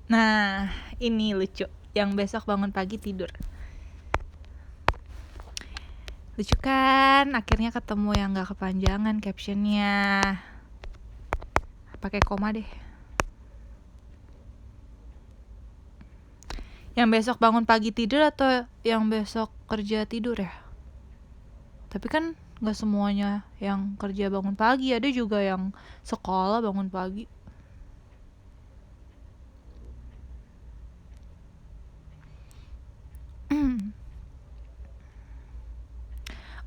Nah, ini lucu. Yang besok bangun pagi tidur. Lucu kan? Akhirnya ketemu yang gak kepanjangan captionnya. Pakai koma deh. Yang besok bangun pagi tidur atau yang besok kerja tidur ya? Tapi kan gak semuanya yang kerja bangun pagi. Ada juga yang sekolah bangun pagi.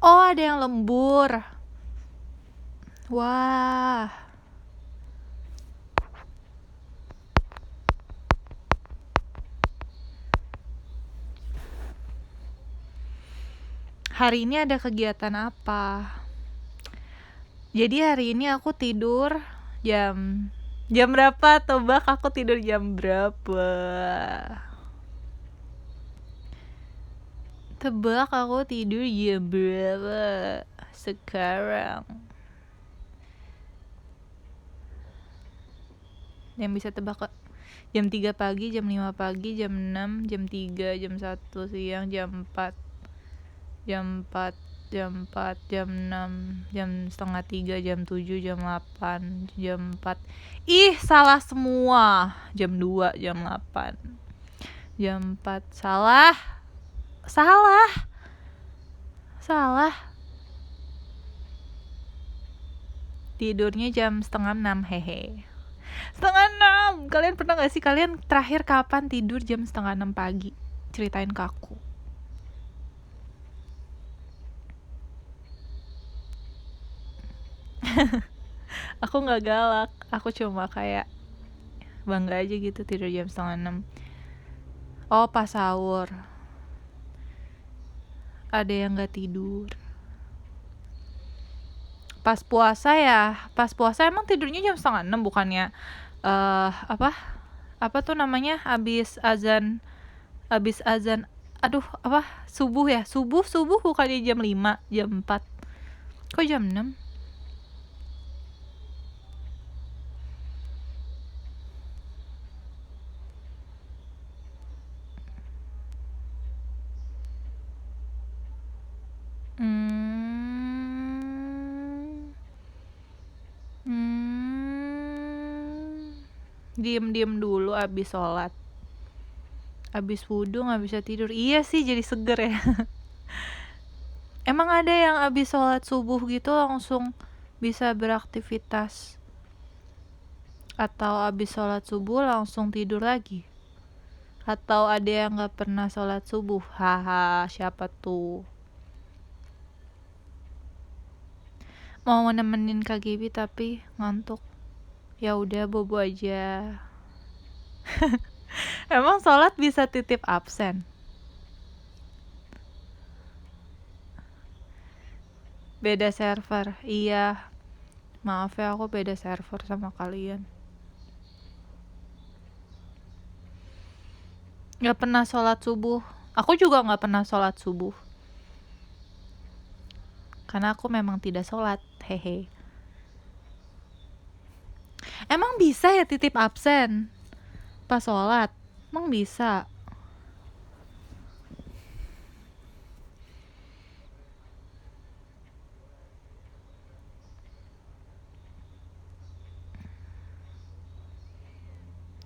Oh, ada yang lembur. Wah. Hari ini ada kegiatan apa? Jadi hari ini aku tidur jam berapa? Tebak aku tidur jam berapa? Tebak aku tidur jam berapa sekarang? Yang bisa tebak kok. Jam 3 pagi, jam 5 pagi, jam 6, jam 3, jam 1 siang, jam 4, jam 4, jam 4, jam 6, jam setengah 3, jam 7, jam 8, jam 4. Ih, salah semua. Jam 2, jam 8, jam 4. Salah. Tidurnya jam setengah 6, hehe. Setengah 6. Kalian pernah gak sih, kalian terakhir kapan tidur jam setengah 6 pagi? Ceritain ke aku. Aku gak galak, aku cuma kayak bangga aja gitu tidur jam setengah 6. Oh, pas sahur. Ada yang gak tidur. Pas puasa emang tidurnya jam setengah 6 bukannya apa tuh namanya, abis azan subuh ya, subuh bukannya jam 5, jam 4, kok jam 6? Diem dulu abis sholat, abis wudhu gak bisa tidur. Iya sih, jadi seger ya. Emang ada yang abis sholat subuh gitu langsung bisa beraktivitas, atau abis sholat subuh langsung tidur lagi, atau ada yang gak pernah sholat subuh? Haha, siapa tuh? Mau nemenin Kak Gibi tapi ngantuk. Ya udah, bobo aja. Emang sholat bisa titip absen? Beda server. Iya, maaf ya, aku beda server sama kalian. Gak pernah sholat subuh. Aku juga gak pernah sholat subuh, karena aku memang tidak sholat. Hehe. Emang bisa ya titip absen pas sholat? Emang bisa?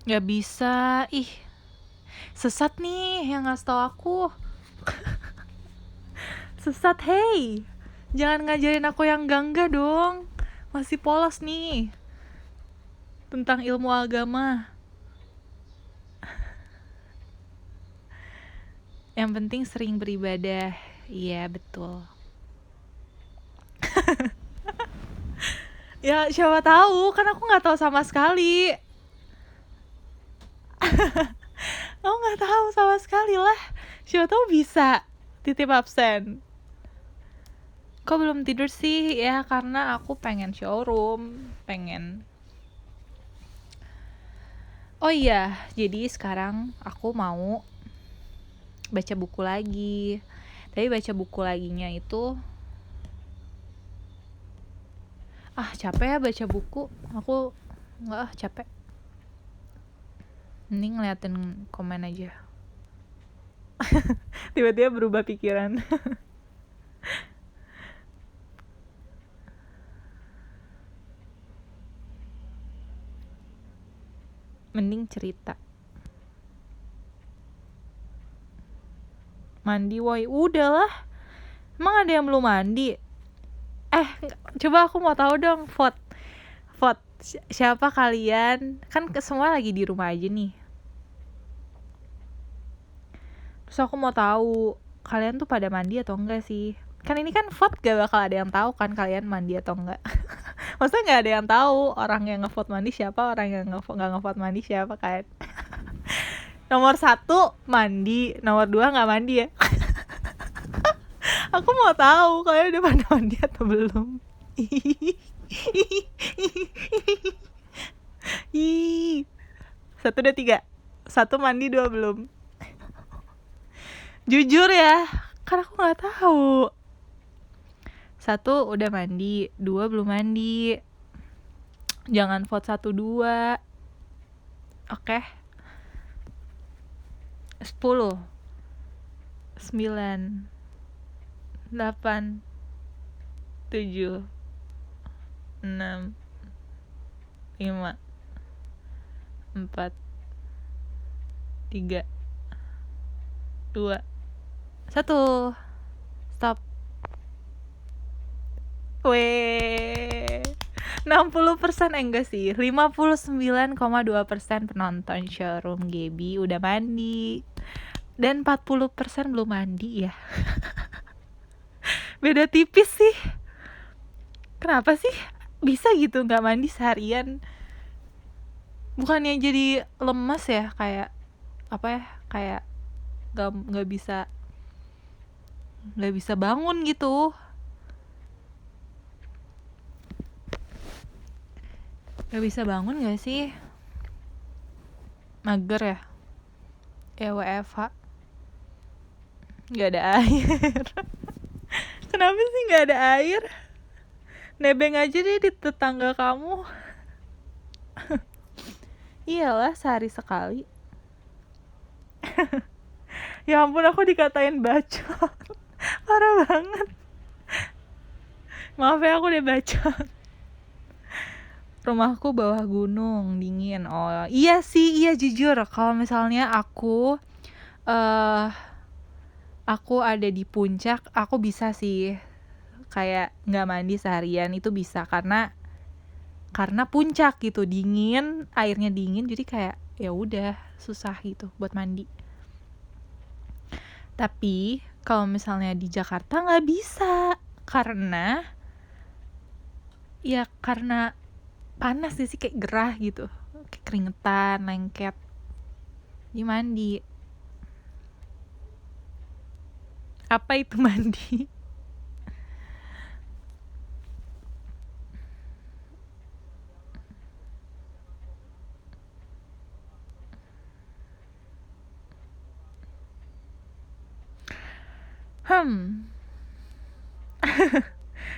Gak bisa. Ih, sesat nih yang ngasih tau aku. Sesat, hey. Jangan ngajarin aku yang enggak dong. Masih polos nih tentang ilmu agama. Yang penting sering beribadah. Iya, betul. Ya, siapa tahu, kan aku nggak tahu sama sekali. Aku nggak tahu sama sekali lah. Siapa tahu bisa titip absen. Kok belum tidur sih? Ya karena aku pengen showroom, pengen. Oh iya, jadi sekarang aku mau baca buku lagi. Tapi baca buku laginya itu capek ya baca buku. Aku capek. Mending ngeliatin komen aja. Tiba-tiba berubah pikiran. Mending cerita. Mandi woi, udahlah. Emang ada yang belum mandi? Coba aku mau tahu dong, vote siapa kalian, kan semua lagi di rumah aja nih. Terus aku mau tahu kalian tuh pada mandi atau enggak sih? Kan ini kan vote gak bakal ada yang tahu kan kalian mandi atau enggak. Maksudnya nggak ada yang tahu orang yang ngevote mandi siapa, orang yang nggak ngevote mandi siapa kan. Nomor 1 mandi, nomor 2 nggak mandi ya. Aku mau tahu kalian udah pada mandi atau belum. Ih, 1 udah 3, 1 mandi 2 belum. Jujur ya, kan aku nggak tahu. 1 udah mandi, 2 belum mandi. Jangan vote 1, 2. Oke. 10, 9, 8, 7, 6, 5, 4, 3, 2, 1. Stop. Weh, 60% enggak sih, 59,2% penonton showroom Gaby udah mandi dan 40% belum mandi ya. Beda tipis sih. Kenapa sih bisa gitu nggak mandi seharian? Bukannya jadi lemas ya, kayak apa ya, kayak nggak bisa bangun gitu. Gak bisa bangun gak sih? Mager ya? WFH. Gak ada air. Kenapa sih gak ada air? Nebeng aja deh di tetangga kamu. Iyalah, sehari sekali. Ya ampun, aku dikatain bacot. Parah banget. Maaf ya, aku udah bacot. Rumahku bawah gunung, dingin. Oh iya sih, iya jujur. Kalau misalnya aku ada di puncak, aku bisa sih kayak nggak mandi seharian, itu bisa karena puncak gitu, dingin, airnya dingin, jadi kayak ya udah susah gitu buat mandi. Tapi kalau misalnya di Jakarta nggak bisa karena panas sih, kayak gerah gitu, kayak keringetan, lengket, di mandi. Apa itu mandi?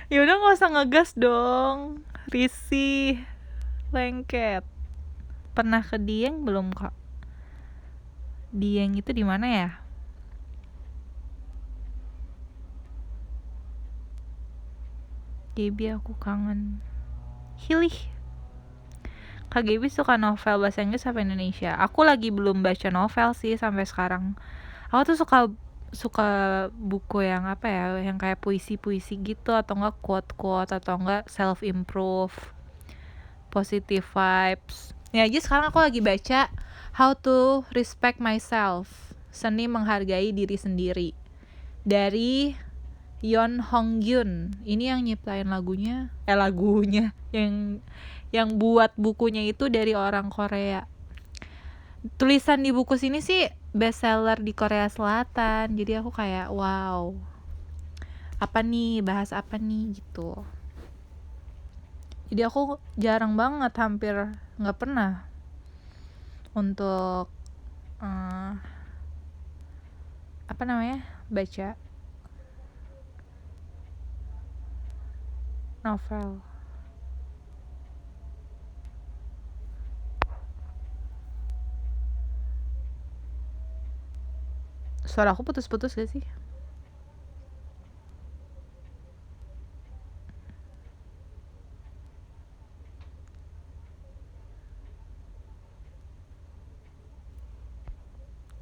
Ya udah nggak usah ngegas dong, risih, lengket. Pernah ke Dieng belum kak? Dieng itu di mana ya? Gaby, aku kangen. Hilih. Kak Gaby suka novel bahasa Inggris apa Indonesia? Aku lagi belum baca novel sih sampai sekarang. Aku tuh suka buku yang apa ya, yang kayak puisi-puisi gitu, atau enggak quote-quote, atau enggak self-improve, positive vibes. Ya aja sekarang aku lagi baca How to Respect Myself, Seni Menghargai Diri Sendiri, dari Yeon Honggyun. Ini yang nyiptain lagunya yang buat bukunya itu dari orang Korea. Tulisan di buku sini sih bestseller di Korea Selatan, jadi aku kayak wow, apa nih, bahas apa nih gitu. Jadi aku jarang banget, hampir nggak pernah untuk apa namanya, baca novel. Suara aku putus-putus gak sih?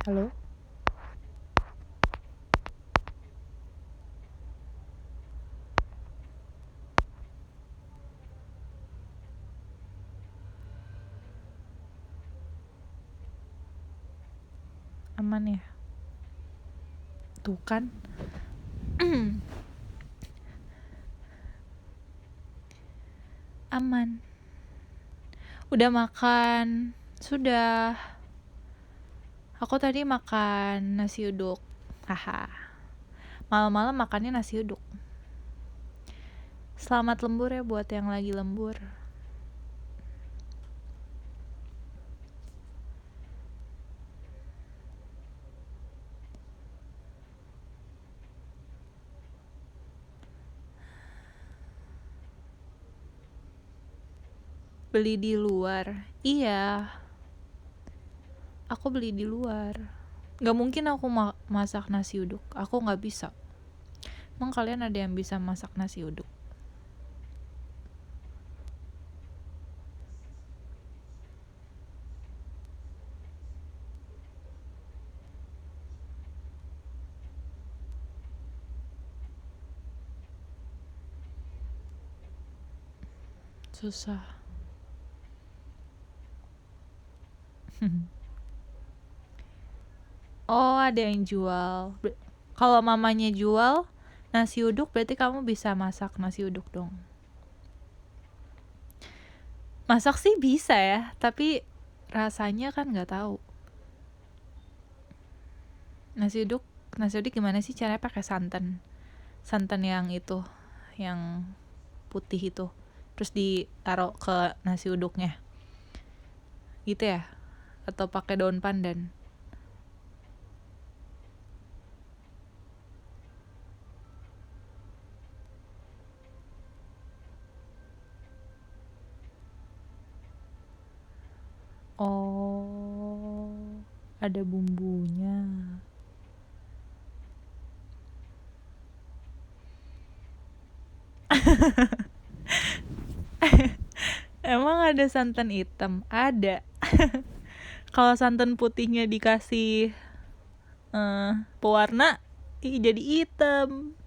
Halo? Aman ya? Tuh kan. Aman. Udah makan? Sudah. Aku tadi makan nasi uduk. Haha. Malam-malam makannya nasi uduk. Selamat lembur ya buat yang lagi lembur. Beli di luar. Iya. Aku beli di luar. Gak mungkin aku masak nasi uduk. Aku gak bisa. Emang kalian ada yang bisa masak nasi uduk? Susah. Oh, ada yang jual. Kalau mamanya jual nasi uduk, berarti kamu bisa masak nasi uduk dong. Masak sih bisa ya, tapi rasanya kan nggak tahu. Nasi uduk gimana sih caranya? Pakai santan yang itu, yang putih itu, terus ditaruh ke nasi uduknya, gitu ya? Atau pakai daun pandan? Oh, ada bumbunya. Emang ada santan hitam? Ada. Kalau santan putihnya dikasih pewarna, jadi hitam.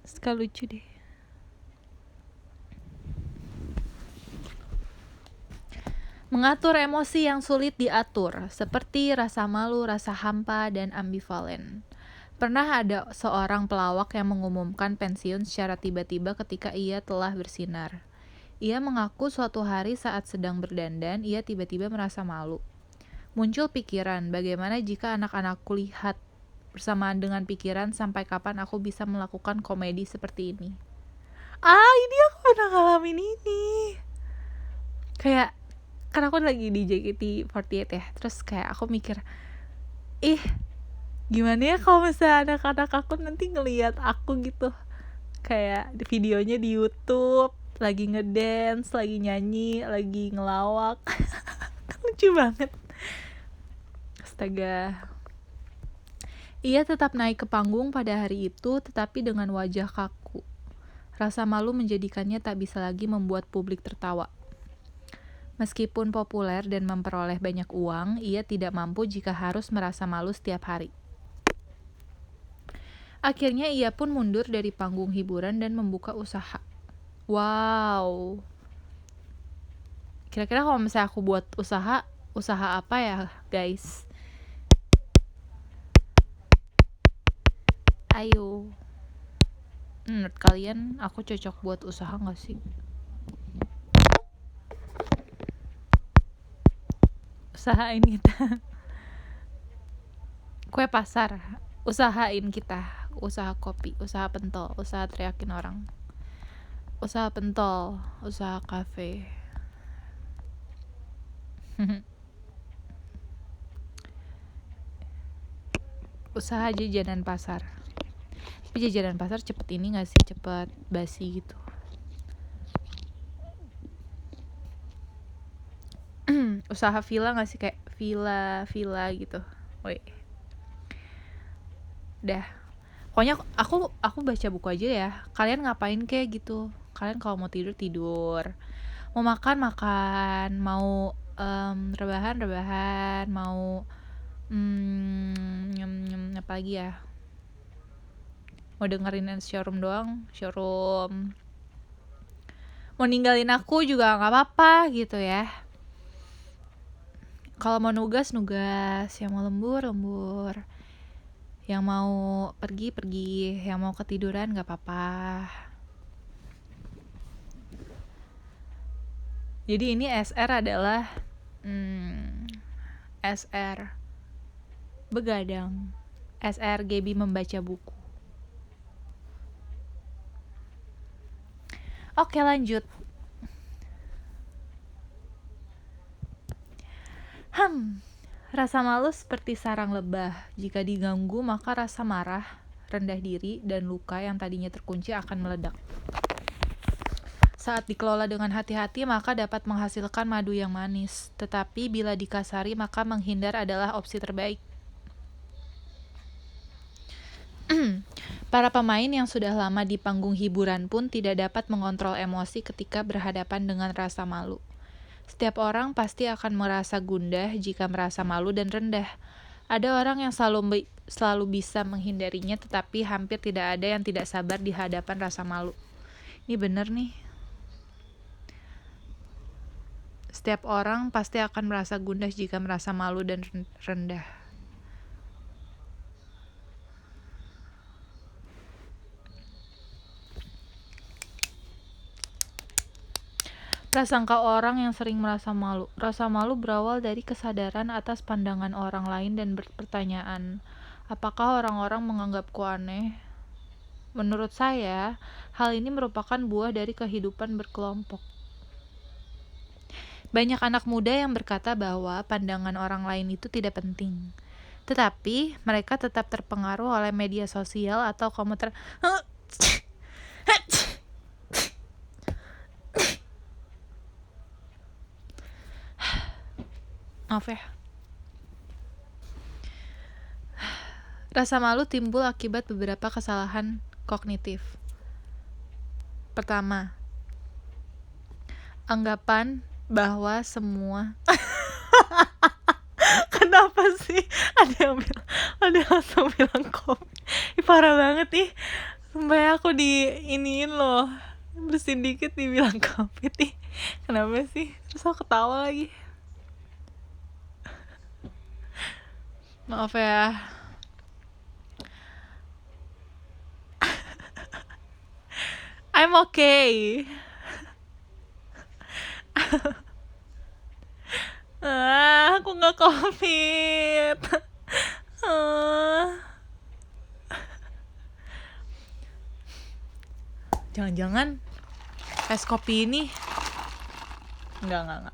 Suka lucu deh. Mengatur emosi yang sulit diatur, seperti rasa malu, rasa hampa, dan ambivalen. Pernah ada seorang pelawak yang mengumumkan pensiun secara tiba-tiba ketika ia telah bersinar. Ia mengaku suatu hari saat sedang berdandan, ia tiba-tiba merasa malu. Muncul pikiran, bagaimana jika anak-anakku lihat? Bersamaan dengan pikiran, sampai kapan aku bisa melakukan komedi seperti ini? Ini aku pernah ngalamin ini. Kayak, kan aku lagi di JKT48 ya, terus kayak aku mikir, gimana ya kalau misalnya anak-anak aku nanti ngelihat aku gitu, kayak videonya di YouTube lagi ngedance, lagi nyanyi, lagi ngelawak. Lucu banget. Astaga. Ia tetap naik ke panggung pada hari itu, tetapi dengan wajah kaku. Rasa malu menjadikannya tak bisa lagi membuat publik tertawa. Meskipun populer dan memperoleh banyak uang, ia tidak mampu jika harus merasa malu setiap hari. Akhirnya ia pun mundur dari panggung hiburan dan membuka usaha. Wow. Kira-kira kalau misalnya aku buat usaha apa ya, guys? Ayo. Menurut kalian aku cocok buat usaha gak sih? Usahain kita. Kue pasar. Usahain kita. Usaha kopi, usaha pentol, usaha teriakin orang. Usaha pentol, usaha kafe. Usaha jajanan pasar. Tapi jajanan pasar cepet ini gak sih? Cepet basi gitu. usaha villa nggak sih, kayak villa gitu. Woi, dah. Pokoknya aku baca buku aja ya. Kalian ngapain kayak gitu? Kalian kalau mau tidur tidur, mau makan makan, mau rebahan, mau apa lagi ya? Mau dengerin showroom doang, showroom. Mau ninggalin aku juga nggak apa-apa gitu ya. Kalau mau nugas, yang mau lembur, yang mau pergi, yang mau ketiduran nggak apa-apa. Jadi ini SR adalah SR begadang, SR Gaby membaca buku. Oke, lanjut. Rasa malu seperti sarang lebah. Jika diganggu, maka rasa marah, rendah diri, dan luka yang tadinya terkunci akan meledak. Saat dikelola dengan hati-hati, maka dapat menghasilkan madu yang manis. Tetapi bila dikasari, maka menghindar adalah opsi terbaik. Para pemain yang sudah lama di panggung hiburan pun tidak dapat mengontrol emosi ketika berhadapan dengan rasa malu. Setiap orang pasti akan merasa gundah jika merasa malu dan rendah. Ada orang yang selalu bisa menghindarinya, tetapi hampir tidak ada yang tidak sabar di hadapan rasa malu. Ini bener nih. Setiap orang pasti akan merasa gundah jika merasa malu dan rendah. Prasangka orang yang sering merasa malu. Rasa malu berawal dari kesadaran atas pandangan orang lain dan berpertanyaan, apakah orang-orang menganggapku aneh? Menurut saya, hal ini merupakan buah dari kehidupan berkelompok. Banyak anak muda yang berkata bahwa pandangan orang lain itu tidak penting. Tetapi, mereka tetap terpengaruh oleh media sosial atau komentar. Maaf ya. Rasa malu timbul akibat beberapa kesalahan kognitif. Pertama, anggapan bahwa semua kenapa sih ada yang langsung bilang COVID. Parah banget nih. Sampai aku diiniin loh, bersin dikit dibilang COVID nih. Kenapa sih? Terus aku ketawa lagi. Maaf ya. I'm okay. Aku gak COVID. Jangan-jangan es kopi ini enggak.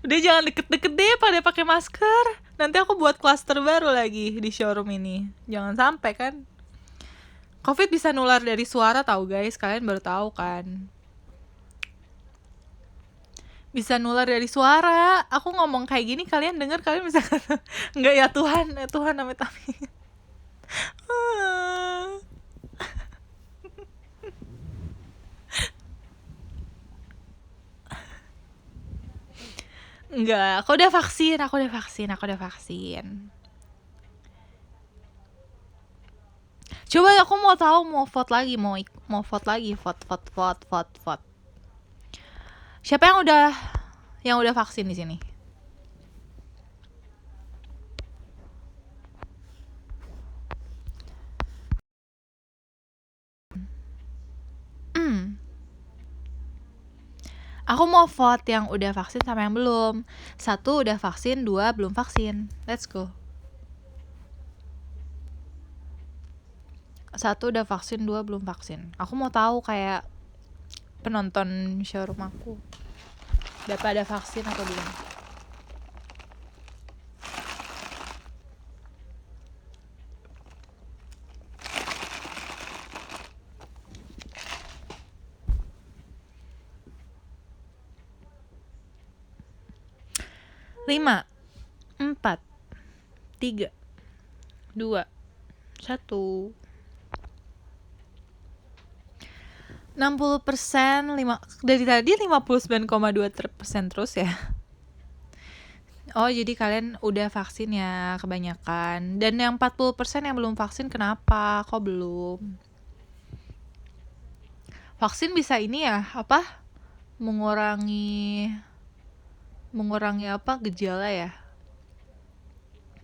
Udah jangan deket-deket deh pada pakai masker. Nanti aku buat klaster baru lagi di showroom ini. Jangan sampai kan. COVID bisa nular dari suara tahu guys, kalian baru tahu kan. Bisa nular dari suara. Aku ngomong kayak gini kalian denger, kalian bisa enggak ya Tuhan, amit-amit. Enggak, aku udah vaksin. Coba aku mau tahu, mau vote lagi. Vote. Siapa yang udah vaksin di sini? Aku mau vote yang udah vaksin sama yang belum. 1 udah vaksin, 2 belum vaksin. Let's go. 1 udah vaksin, 2 belum vaksin. Aku mau tahu kayak penonton showroom aku. Udah pada vaksin atau belum? Lima, 4, 3, 2, 1. 60%, dari tadi 59,2% terus ya. Oh, jadi kalian udah vaksin ya kebanyakan. Dan yang 40% yang belum vaksin kenapa? Kok belum? Vaksin bisa ini ya, apa? Mengurangi apa? Gejala ya?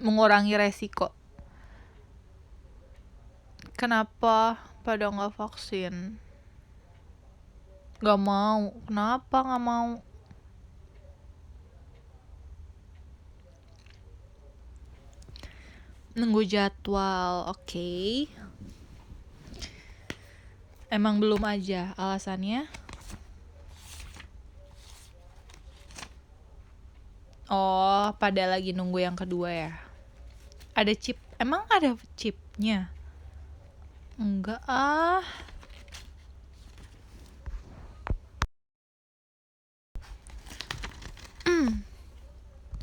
Mengurangi resiko. Kenapa pada nggak vaksin? Nggak mau. Kenapa nggak mau? Nunggu jadwal, oke. Emang belum aja alasannya? Oh, pada lagi nunggu yang kedua ya? Ada chip? Emang ada chipnya? Enggak ah.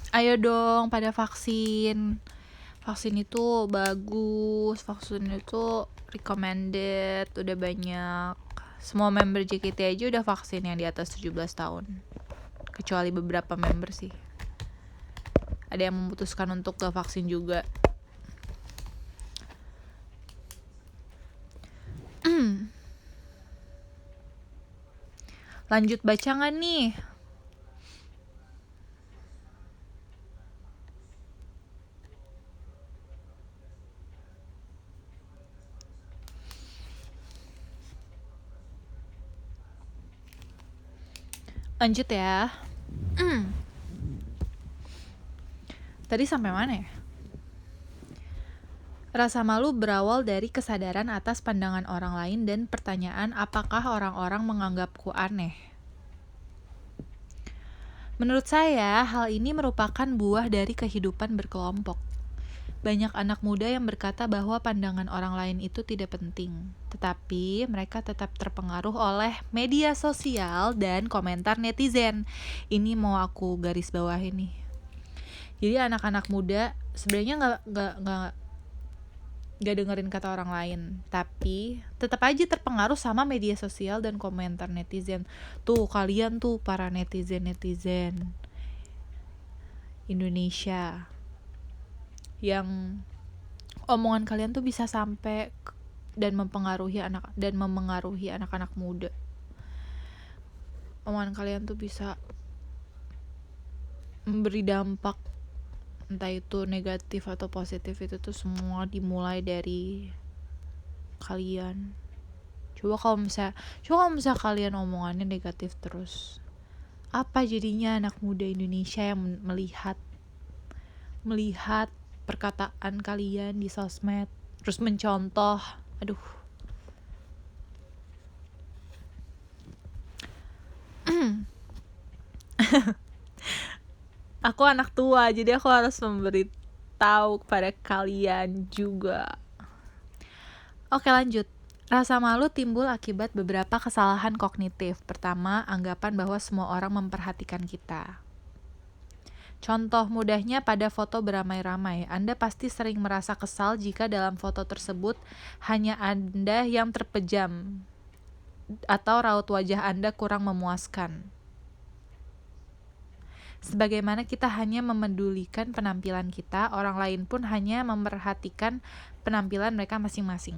Ayo dong pada vaksin. Vaksin itu bagus, vaksin itu recommended, udah banyak. Semua member JKT aja udah vaksin yang di atas 17 tahun. Kecuali beberapa member sih. Ada yang memutuskan untuk gak vaksin juga. Lanjut baca gak nih? Lanjut ya. Tadi sampai mana ya? Rasa malu berawal dari kesadaran atas pandangan orang lain dan pertanyaan apakah orang-orang menganggapku aneh. Menurut saya, hal ini merupakan buah dari kehidupan berkelompok. Banyak anak muda yang berkata bahwa pandangan orang lain itu tidak penting, tetapi mereka tetap terpengaruh oleh media sosial dan komentar netizen. Ini mau aku garis bawah ini. Jadi anak-anak muda sebenarnya nggak dengerin kata orang lain, tapi tetap aja terpengaruh sama media sosial dan komentar netizen. Tuh kalian tuh para netizen Indonesia yang omongan kalian tuh bisa sampai dan memengaruhi anak-anak muda. Omongan kalian tuh bisa memberi dampak, entah itu negatif atau positif, itu tuh semua dimulai dari kalian. Coba kalau misalnya kalian omongannya negatif terus, apa jadinya anak muda Indonesia yang melihat perkataan kalian di sosmed terus mencontoh? Aduh. Aku anak tua, jadi aku harus memberitahu kepada kalian juga. Oke, lanjut. Rasa malu timbul akibat beberapa kesalahan kognitif. Pertama, anggapan bahwa semua orang memperhatikan kita. Contoh mudahnya pada foto beramai-ramai. Anda pasti sering merasa kesal jika dalam foto tersebut hanya Anda yang terpejam atau raut wajah Anda kurang memuaskan. Sebagaimana kita hanya memedulikan penampilan kita, orang lain pun hanya memperhatikan penampilan mereka masing-masing.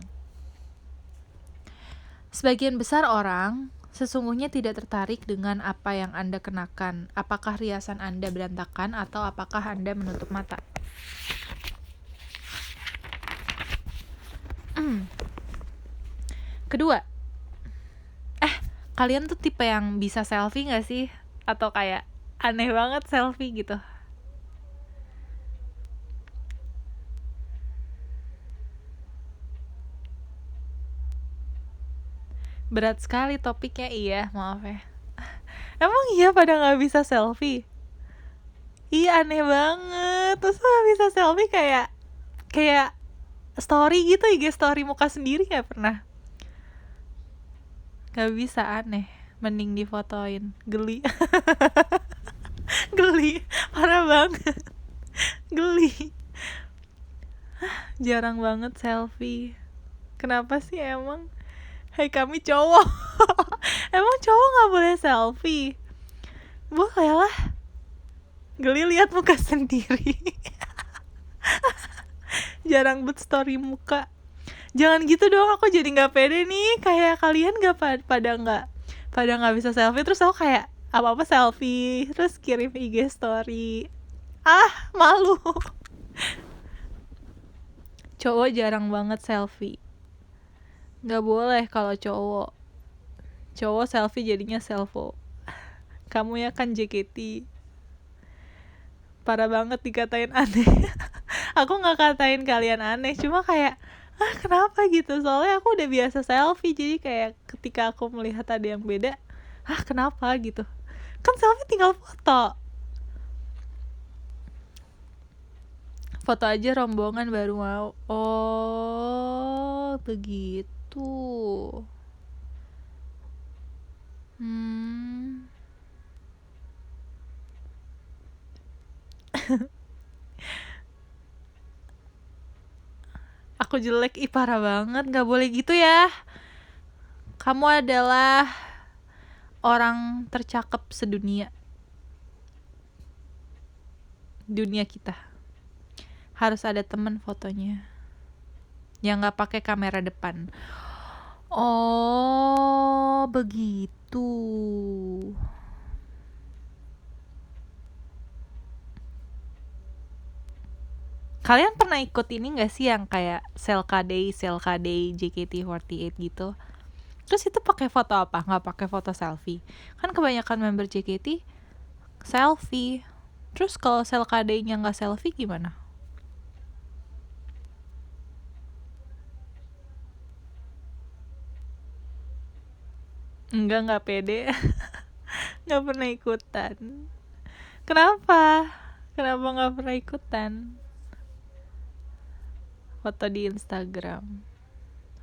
Sebagian besar orang sesungguhnya tidak tertarik dengan apa yang Anda kenakan, apakah riasan Anda berantakan atau apakah Anda menutup mata. Kedua, kalian tuh tipe yang bisa selfie gak sih? Atau kayak aneh banget selfie gitu? Berat sekali topiknya, iya, maaf ya. Emang iya pada nggak bisa selfie? Iya aneh banget. Terus nggak bisa selfie kayak story gitu, IG story muka sendiri nggak pernah. Nggak bisa, aneh. Mending difotoin. Geli. Geli. Parah banget. Geli. Jarang banget selfie. Kenapa sih emang? Hai kami cowok. Emang cowok nggak boleh selfie? Boleh lah. Geli lihat muka sendiri. Jarang buat story muka. Jangan gitu dong, aku jadi nggak pede nih. Kayak kalian nggak pada nggak bisa selfie, terus aku kayak apa selfie, terus kirim IG story. Malu. Cowok jarang banget selfie. Nggak boleh kalau cowok selfie jadinya selfo. Kamu ya kan JKT. Parah banget dikatain aneh. Aku nggak katain kalian aneh, cuma kayak kenapa gitu, soalnya aku udah biasa selfie, jadi kayak ketika aku melihat ada yang beda, kenapa gitu, kan selfie tinggal foto aja rombongan baru mau. Oh begitu. Aku jelek, parah banget, nggak boleh gitu ya. Kamu adalah orang tercakep sedunia. Dunia kita harus ada temen fotonya yang nggak pakai kamera depan. Oh begitu. Kalian pernah ikut ini nggak sih yang kayak Selka-Day JKT48 gitu? Terus itu pakai foto apa? Nggak pakai foto selfie. Kan kebanyakan member JKT selfie. Terus kalau Selka-Day-nya nggak selfie gimana? Nggak pede. Nggak pernah ikutan. Kenapa nggak pernah ikutan? Foto di Instagram,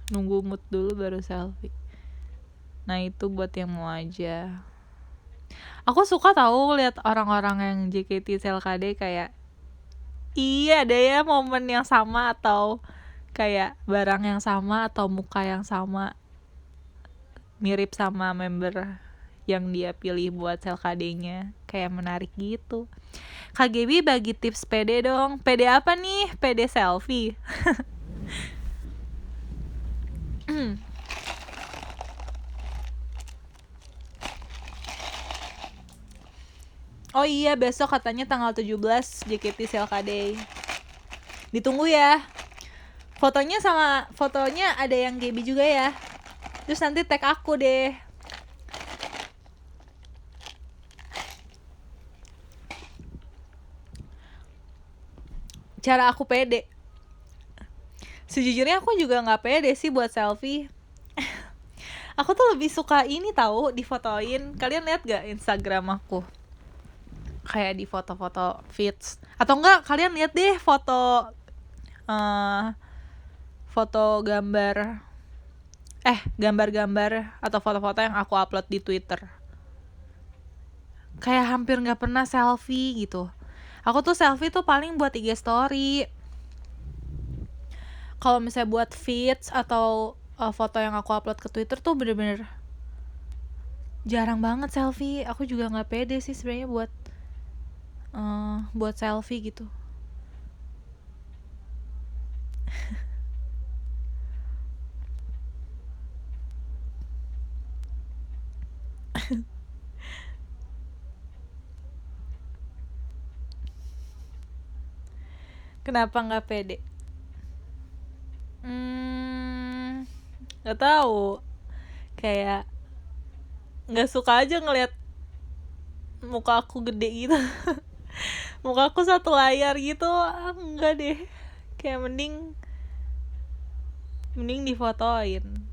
nunggu mood dulu baru selfie. Nah itu buat yang mau aja. Aku suka tahu lihat orang-orang yang JKT Selka-Day kayak iya ada ya momen yang sama, atau kayak barang yang sama, atau muka yang sama, mirip sama member yang dia pilih buat Selka-Day-nya. Kayak menarik gitu. KGB bagi tips pede dong. Pede apa nih? Pede selfie. Oh iya, besok katanya tanggal 17 JKT Selka-Day. Ditunggu ya. Fotonya ada yang GB juga ya. Terus nanti tag aku deh. Cara aku pede. Sejujurnya aku juga nggak pede sih buat selfie. Aku tuh lebih suka ini tahu, difotoin. Kalian lihat gak Instagram aku? Kayak di foto-foto feeds. Atau enggak, kalian lihat deh foto gambar atau foto-foto yang aku upload di Twitter. Kayak hampir nggak pernah selfie gitu. Aku tuh selfie tuh paling buat IG story. Kalau misalnya buat feeds atau foto yang aku upload ke Twitter tuh bener-bener jarang banget selfie. Aku juga nggak pede sih sebenarnya buat selfie gitu. Kenapa nggak pede? Nggak tahu. Kayak nggak suka aja ngeliat muka aku gede gitu. Muka aku satu layar gitu, enggak deh. Kayak mending difotoin.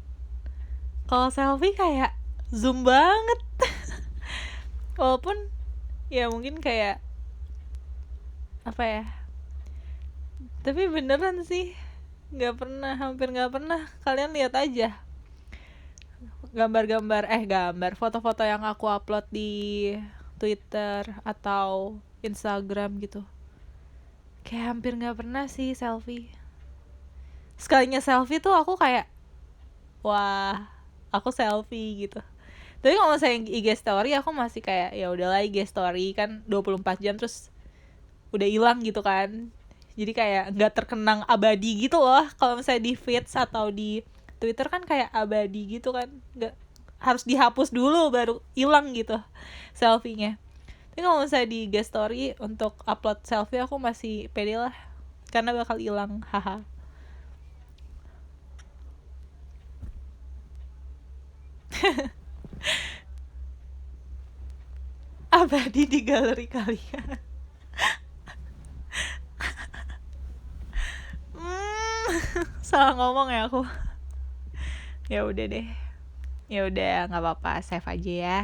Kalau selfie kayak zoom banget. Walaupun ya mungkin kayak apa ya, tapi beneran sih hampir nggak pernah. Kalian lihat aja gambar foto-foto yang aku upload di Twitter atau Instagram gitu, kayak hampir nggak pernah sih selfie. Sekalinya selfie tuh aku kayak wah, aku selfie gitu. Tapi kalau saya IG story aku masih kayak ya udahlah, IG story kan 24 jam terus udah hilang gitu kan. Jadi kayak nggak terkenang abadi gitu loh. Kalau misalnya di feeds atau di Twitter kan kayak abadi gitu kan, nggak, harus dihapus dulu baru hilang gitu selfie-nya. Tapi kalau misalnya di IG story untuk upload selfie aku masih pede lah, karena bakal hilang, haha. Abadi di galeri kalian. Salah ngomong ya aku. Ya udah deh, ya udah nggak apa-apa, save aja ya.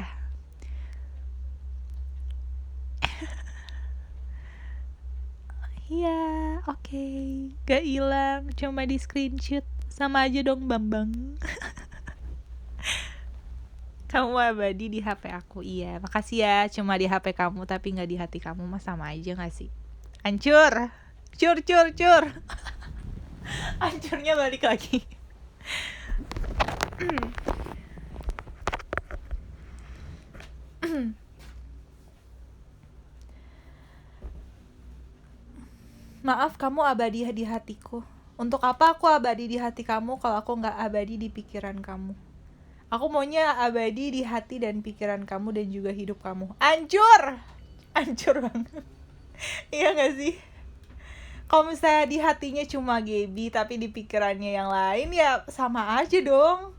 Iya, oke. Gak hilang, cuma di screenshot. Sama aja dong, Bambang. Kamu abadi di HP aku, iya. Makasih ya, cuma di HP kamu tapi nggak di hati kamu, mah sama aja nggak sih? Hancur, cur cur cur. Hancurnya balik lagi. Maaf, kamu abadi di hatiku. Untuk apa aku abadi di hati kamu kalau aku nggak abadi di pikiran kamu? Aku maunya abadi di hati dan pikiran kamu dan juga hidup kamu. Hancur! Hancur banget. Iya gak sih? Kalau misalnya di hatinya cuma Gaby tapi di pikirannya yang lain, ya sama aja dong.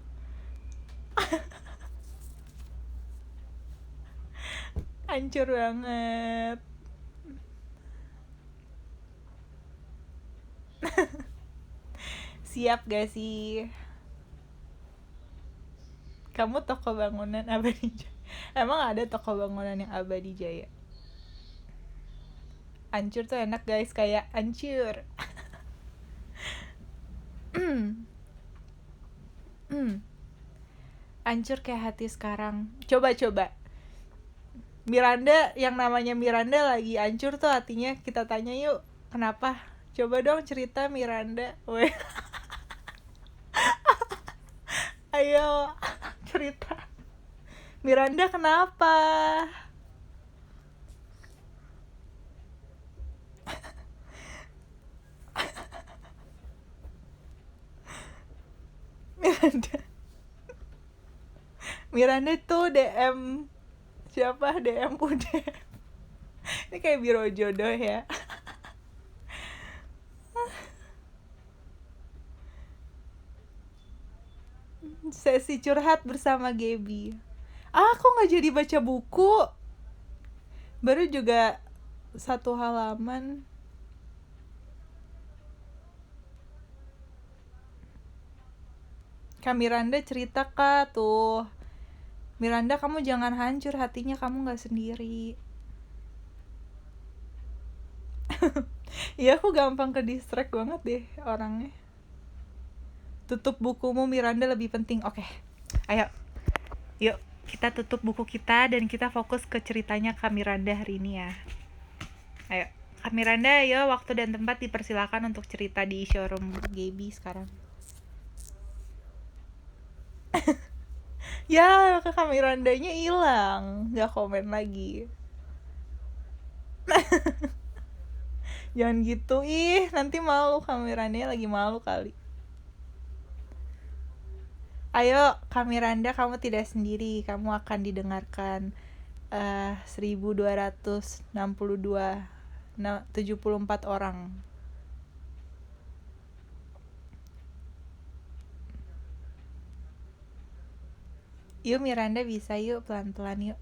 Hancur banget. Siap gak sih? Kamu toko bangunan abadi Jaya. Emang ada toko bangunan yang abadi Jaya? Hancur tuh enak guys, kayak hancur. Hancur kayak hati sekarang. Coba Miranda, yang namanya Miranda lagi hancur tuh hatinya, kita tanya yuk kenapa. Coba dong cerita Miranda. Weh. Ayo cerita Miranda kenapa. Miranda Miranda tuh DM siapa, DM udah. Ini kayak biro jodoh ya. Sesi curhat bersama Gaby. Aku nggak jadi baca buku, baru juga 1 halaman. Kak Miranda cerita kak tuh. Miranda, kamu jangan hancur hatinya, kamu nggak sendiri. Iya, aku gampang ke distract banget deh orangnya. Tutup bukumu Miranda, lebih penting. Oke, ayo, yuk kita tutup buku kita dan kita fokus ke ceritanya Kak Miranda hari ini ya. Ayo Kak Miranda, ayo, waktu dan tempat dipersilakan untuk cerita di showroom Gaby sekarang. Ya, Kak Mirandanya hilang, nggak komen lagi. Jangan gitu, nanti malu. Kak Mirandanya lagi malu kali. Ayo Kak Miranda, kamu tidak sendiri, kamu akan didengarkan 1274 orang. Yuk Miranda, bisa yuk, pelan-pelan yuk.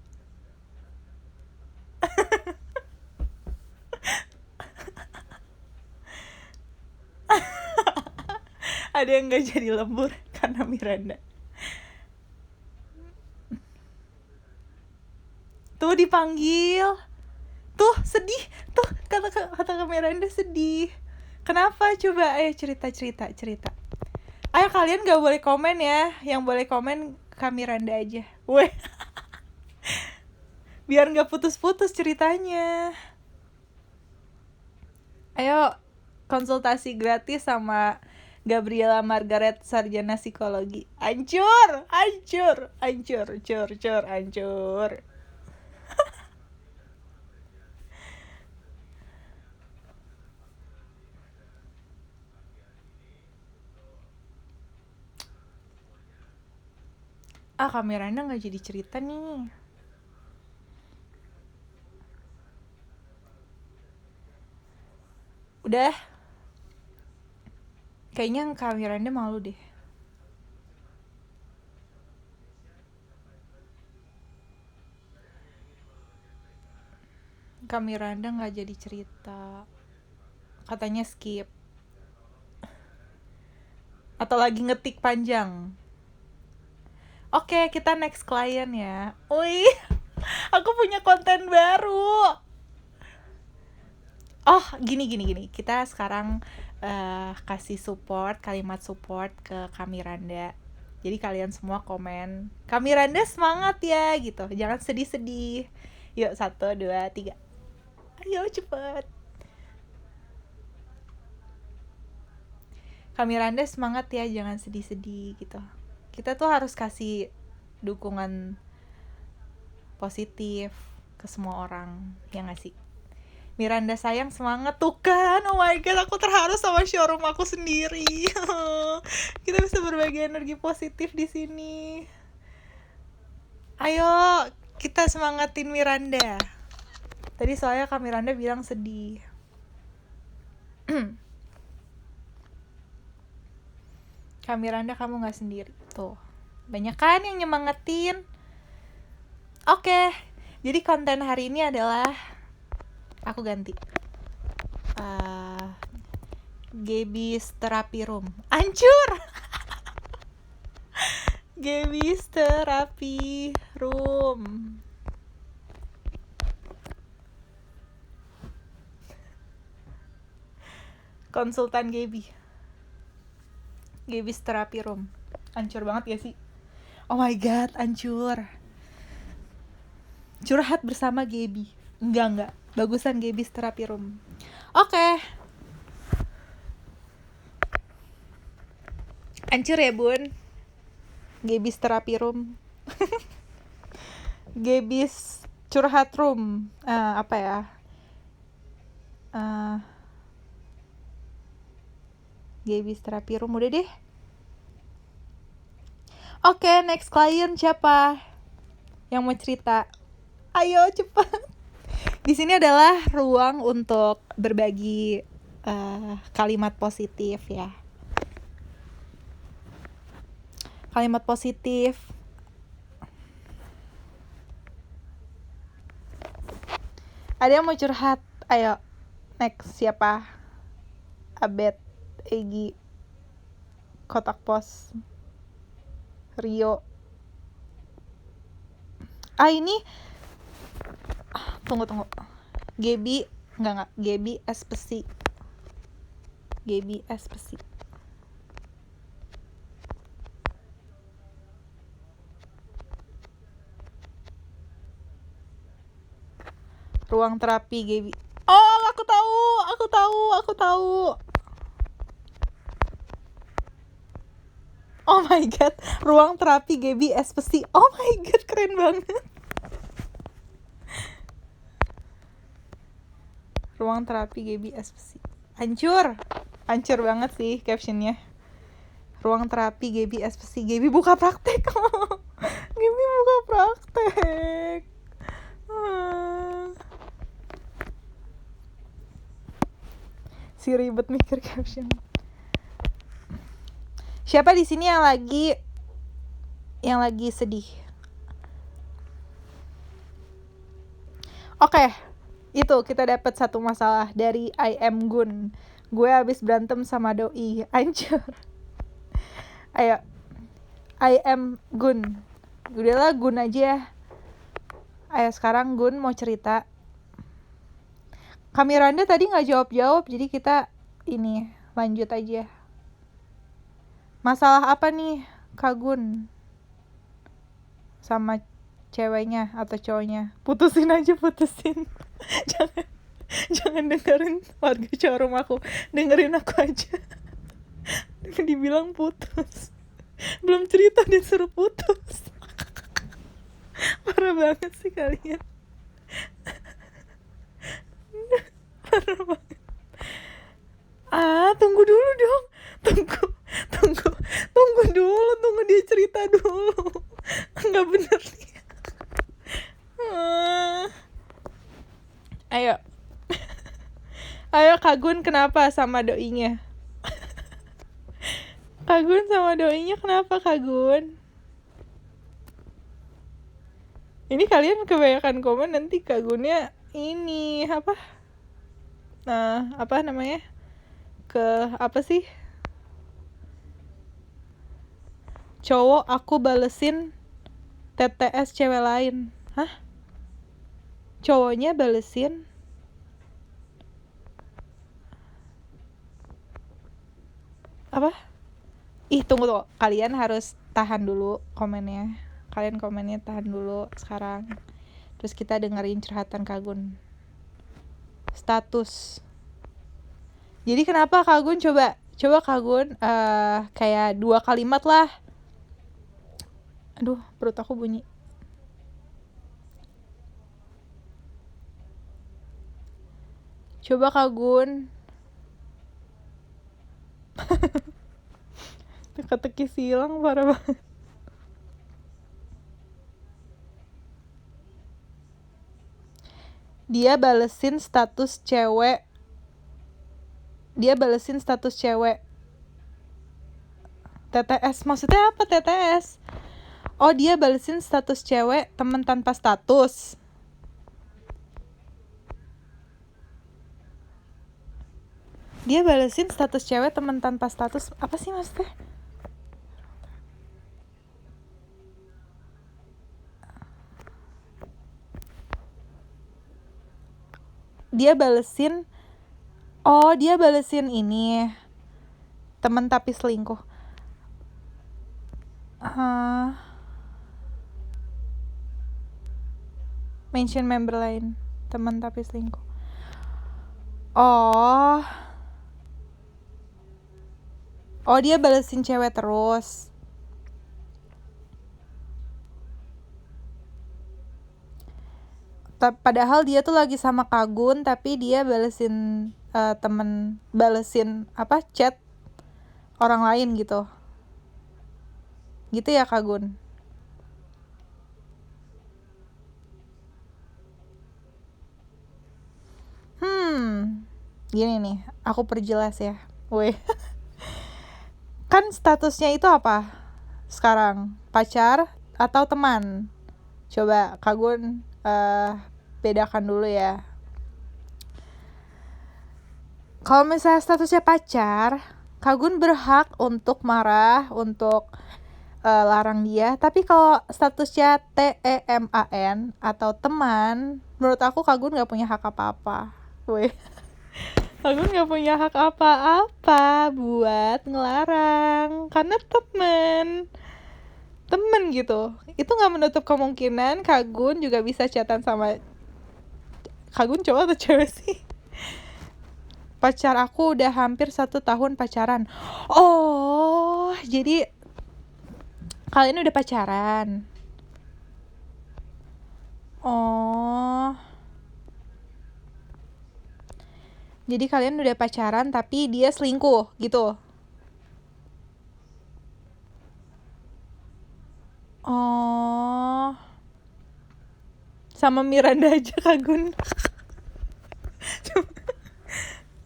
Ada yang gak jadi lembur karena Miranda. Tuh dipanggil. Tuh sedih. Tuh kata Kamiranda sedih. Kenapa? Coba ayo cerita. Ayo kalian gak boleh komen ya. Yang boleh komen Kamiranda aja. Weh. Biar gak putus-putus ceritanya. Ayo konsultasi gratis sama Gabriela Margaret, sarjana psikologi. Hancur. Kameranya gak jadi cerita nih. Udah. Kayaknya Kameranya malu deh. Kameranya gak jadi cerita. Katanya skip. Atau lagi ngetik panjang. Oke, kita next client ya. Wih, aku punya konten baru. Oh, gini. Kita sekarang kasih support, kalimat support ke Kamiranda. Jadi kalian semua komen, Kamiranda semangat ya gitu. Jangan sedih-sedih. Yuk, 1, 2, 3. Ayo cepet. Kamiranda semangat ya, jangan sedih-sedih gitu. Kita tuh harus kasih dukungan positif ke semua orang, ya gak sih? Miranda sayang, semangat. Tuh kan, oh my god, aku terharu sama showroom aku sendiri. Kita bisa berbagi energi positif di sini. Ayo, kita semangatin Miranda. Tadi soalnya Kak Miranda bilang sedih. Kak Miranda, kamu gak sendiri. Tuh, banyak kan yang nyemangatin. Oke, jadi konten hari ini adalah aku ganti Gaby's Therapy Room. Hancur. Gaby's Therapy Room. Konsultan Gaby's Therapy Room. Hancur banget gak sih? Oh my god, hancur. Curhat bersama Gaby. Enggak. Bagusan Gaby's Therapy Room. Oke. Hancur ya, Bun. Gaby's Therapy Room. Gaby's Curhat Room. Apa ya? Gaby's Therapy Room udah deh. Oke, next client siapa yang mau cerita? Ayo cepat. Di sini adalah ruang untuk berbagi kalimat positif ya. Kalimat positif. Ada yang mau curhat? Ayo, next siapa? Abed, Egi, Kotak Pos, Rio. Ini tunggu. Gaby, enggak. Gaby Espesi. Ruang terapi Gaby. Oh, aku tahu. Oh my god, ruang terapi Gaby Espesi. Oh my god, keren banget. Ruang terapi Gaby Espesi. Hancur banget sih captionnya. Ruang terapi Gaby Espesi. Gaby buka praktek. Si ribet mikir caption. Siapa di sini yang lagi sedih? Oke, itu kita dapat satu masalah dari I am Gun. Gue habis berantem sama doi. Hancur. Ayo, I am Gun. Udahlah Gun aja. Ayo sekarang Gun mau cerita. Kak Miranda tadi nggak jawab-jawab, jadi kita ini lanjut aja. Masalah apa nih Kak Gun sama ceweknya atau cowoknya? Putusin aja, putusin. jangan dengerin warga showroom aku, dengerin aku aja. Dibilang putus, belum cerita disuruh putus. Parah banget sih kalian. Parah banget. Tunggu dulu dong. Tunggu dulu, tunggu dia cerita dulu. Nggak bener nih. Ayo Kak Gun, kenapa sama doinya? Kak Gun sama doinya kenapa Kak Gun? Ini kalian kebanyakan komen nanti Kak Gunnya ini apa? Nah, apa namanya? Apa sih? Cowok aku balesin TTS cewek lain. Hah? Cowoknya balesin apa? Tunggu, kalian harus tahan dulu komennya. Kalian komennya tahan dulu sekarang. Terus kita dengerin curhatan Kak Gun. Status. Jadi kenapa Kak Gun, coba Kak Gun kayak 2 kalimat lah. Aduh, perut aku bunyi. Coba Kak Gun. Teka-teki silang parah banget. Dia balesin status cewek. TTS, maksudnya apa TTS? Oh, dia balesin status cewek teman tanpa status. Dia balesin status cewek teman tanpa status. Apa sih maksudnya? Dia balesin ini temen tapi selingkuh. Mention member lain, temen tapi selingkuh. Oh, dia balesin cewek terus. Padahal dia tuh lagi sama Kak Gun, tapi dia balesin chat orang lain gitu. Gitu ya Kak Gun? Gini nih, aku perjelas ya. Kan statusnya itu apa sekarang? Pacar atau teman? Coba Kak Gun bedakan dulu ya. Kalau misalnya statusnya pacar, Kak Gun berhak untuk marah, untuk larang dia. Tapi kalau statusnya TEMAN atau teman, menurut aku Kak Gun gak punya hak apa-apa. Kak Gun gak punya hak apa-apa buat ngelarang, karena temen gitu. Itu gak menutup kemungkinan Kak Gun juga bisa chatan sama Kak Gun cowok atau cewek sih? Pacar aku udah hampir 1 tahun pacaran. Oh, jadi kalian udah pacaran. Oh, jadi kalian udah pacaran tapi dia selingkuh gitu. Oh, sama Miranda aja Kak Gun.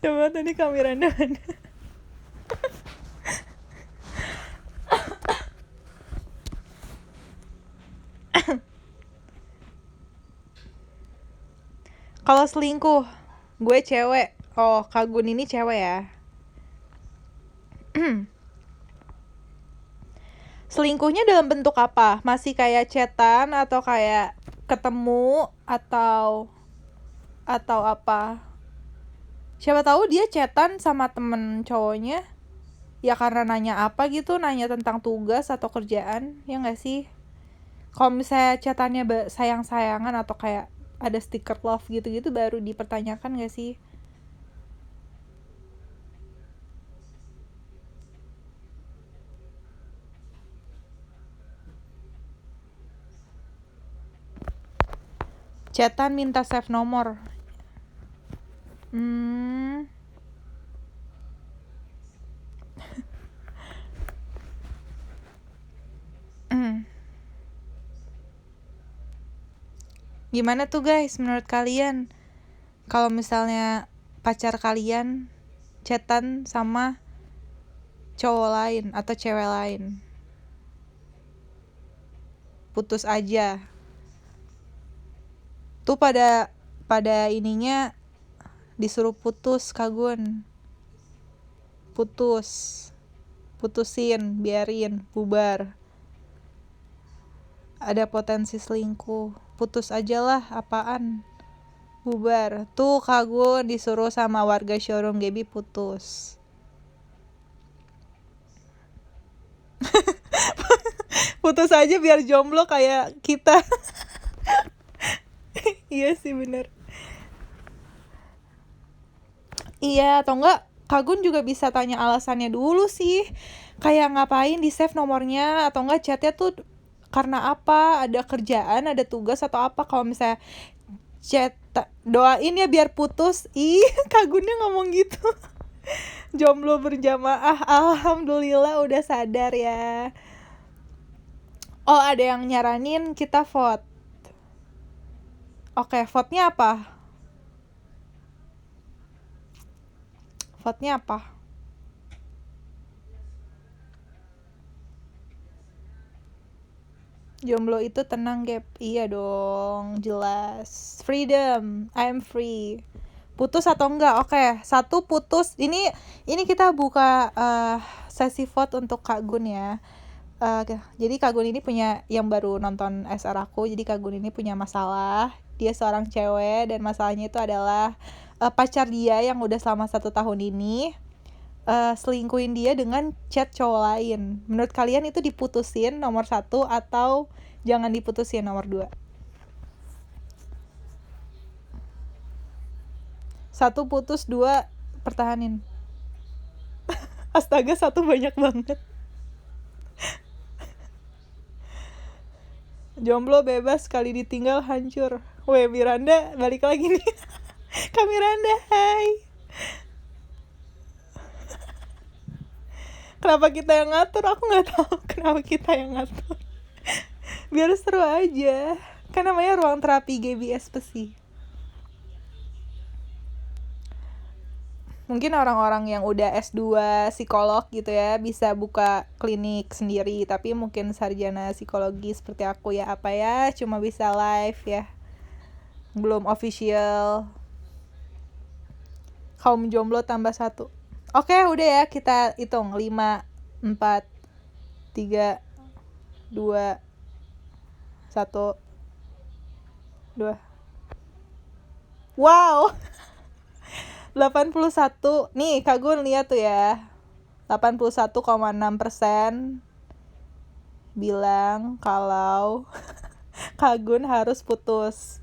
Coba tadi Kak Miranda mana? Kalau selingkuh, gue cewek. Oh, Kak Gun ini cewek ya. Selingkuhnya dalam bentuk apa? Masih kayak chatan atau kayak ketemu atau apa. Siapa tahu dia chatan sama temen cowoknya ya karena nanya apa gitu, nanya tentang tugas atau kerjaan, ya nggak sih? Kalau misalnya chatannya sayang-sayangan atau kayak ada stiker love gitu-gitu baru dipertanyakan nggak sih? Chatan minta save nomor. Gimana tuh guys menurut kalian? Kalau misalnya pacar kalian chatan sama cowok lain atau cewek lain, putus aja. Tuh pada ininya disuruh putus, Kagun. Putusin, biarin, bubar. Ada potensi selingkuh, putus aja lah, apaan, bubar. Tuh Kagun disuruh sama warga showroom Gaby putus. Putus aja biar jomblo kayak kita. Iya sih bener. Iya atau enggak Kagun juga bisa tanya alasannya dulu sih, kayak ngapain di save nomornya, atau enggak chatnya tuh karena apa, ada kerjaan, ada tugas atau apa. Kalau misalnya chat doain ya biar putus, Kagunnya ngomong gitu. Jomblo berjamaah, alhamdulillah udah sadar ya. Oh ada yang nyaranin kita vote. Oke, vote-nya apa? Vote-nya apa? Jomblo itu tenang, Gap. Iya dong, jelas. Freedom, I'm free. Putus atau enggak? Oke, 1 putus. Ini kita buka sesi vote untuk Kak Gun ya. Jadi Kak Gun ini punya, yang baru nonton SR aku, jadi Kak Gun ini punya masalah. Dia seorang cewek dan masalahnya itu adalah pacar dia yang udah selama 1 tahun ini selingkuhin dia dengan chat cowok lain. Menurut kalian itu diputusin nomor 1 atau jangan diputusin nomor 2? 1 putus, 2 pertahanin. Astaga, 1 banyak banget. Jomblo bebas, sekali ditinggal hancur. Weh, Miranda balik lagi nih. Kak Miranda, hai. Kenapa kita yang ngatur? Aku nggak tahu kenapa kita yang ngatur. Biar seru aja. Kan namanya ruang terapi GBS pesi. Mungkin orang-orang yang udah S2 psikolog gitu ya bisa buka klinik sendiri, tapi mungkin sarjana psikologi seperti aku ya apa ya cuma bisa live ya, belum official. Kaum jomblo tambah 1. Oke, udah ya, kita hitung 5, 4, 3, 2, 1, 2. Wow. 81. Nih, Kak Gun lihat tuh ya. 81,6% bilang kalau Kak Gun harus putus.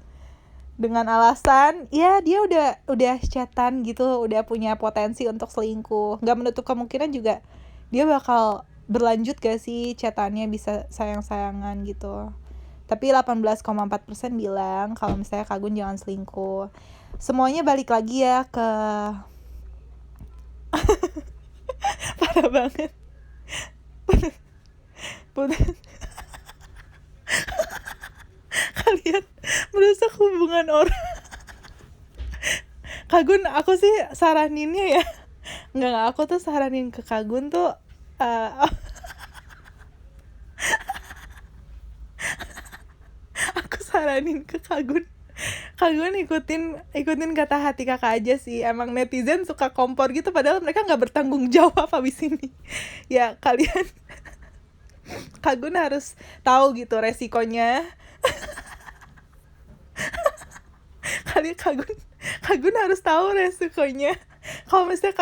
Dengan alasan ya dia udah chatan gitu, udah punya potensi untuk selingkuh. Gak menutup kemungkinan juga dia bakal berlanjut gak sih chatannya, bisa sayang-sayangan gitu. Tapi 18,4% bilang kalau misalnya Kak Gun jangan selingkuh. Semuanya balik lagi ya ke parah banget. Kalian merusak hubungan orang. Kagun, aku sih saraninnya ya, nggak aku tuh saranin ke Kagun tuh aku saranin ke Kagun ikutin kata hati kakak aja sih. Emang netizen suka kompor gitu padahal mereka nggak bertanggung jawab abis ini. Ya kalian Kagun harus tahu gitu resikonya. kalian Kagun harus tahu resikonya kalau misalnya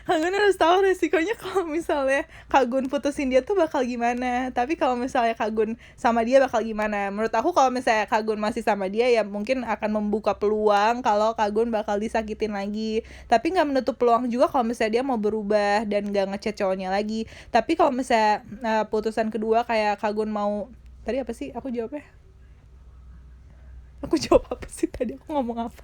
Kagun harus tahu resikonya kalau misalnya Kagun putusin dia tuh bakal gimana. Tapi kalau misalnya Kagun sama dia bakal gimana. Menurut aku kalau misalnya Kagun masih sama dia ya mungkin akan membuka peluang kalau Kagun bakal disakitin lagi. Tapi gak menutup peluang juga kalau misalnya dia mau berubah dan gak ngechat cowoknya lagi. Tapi kalau misalnya putusan kedua kayak Kagun mau, tadi apa sih aku jawabnya? Aku jawab apa sih tadi, aku ngomong apa?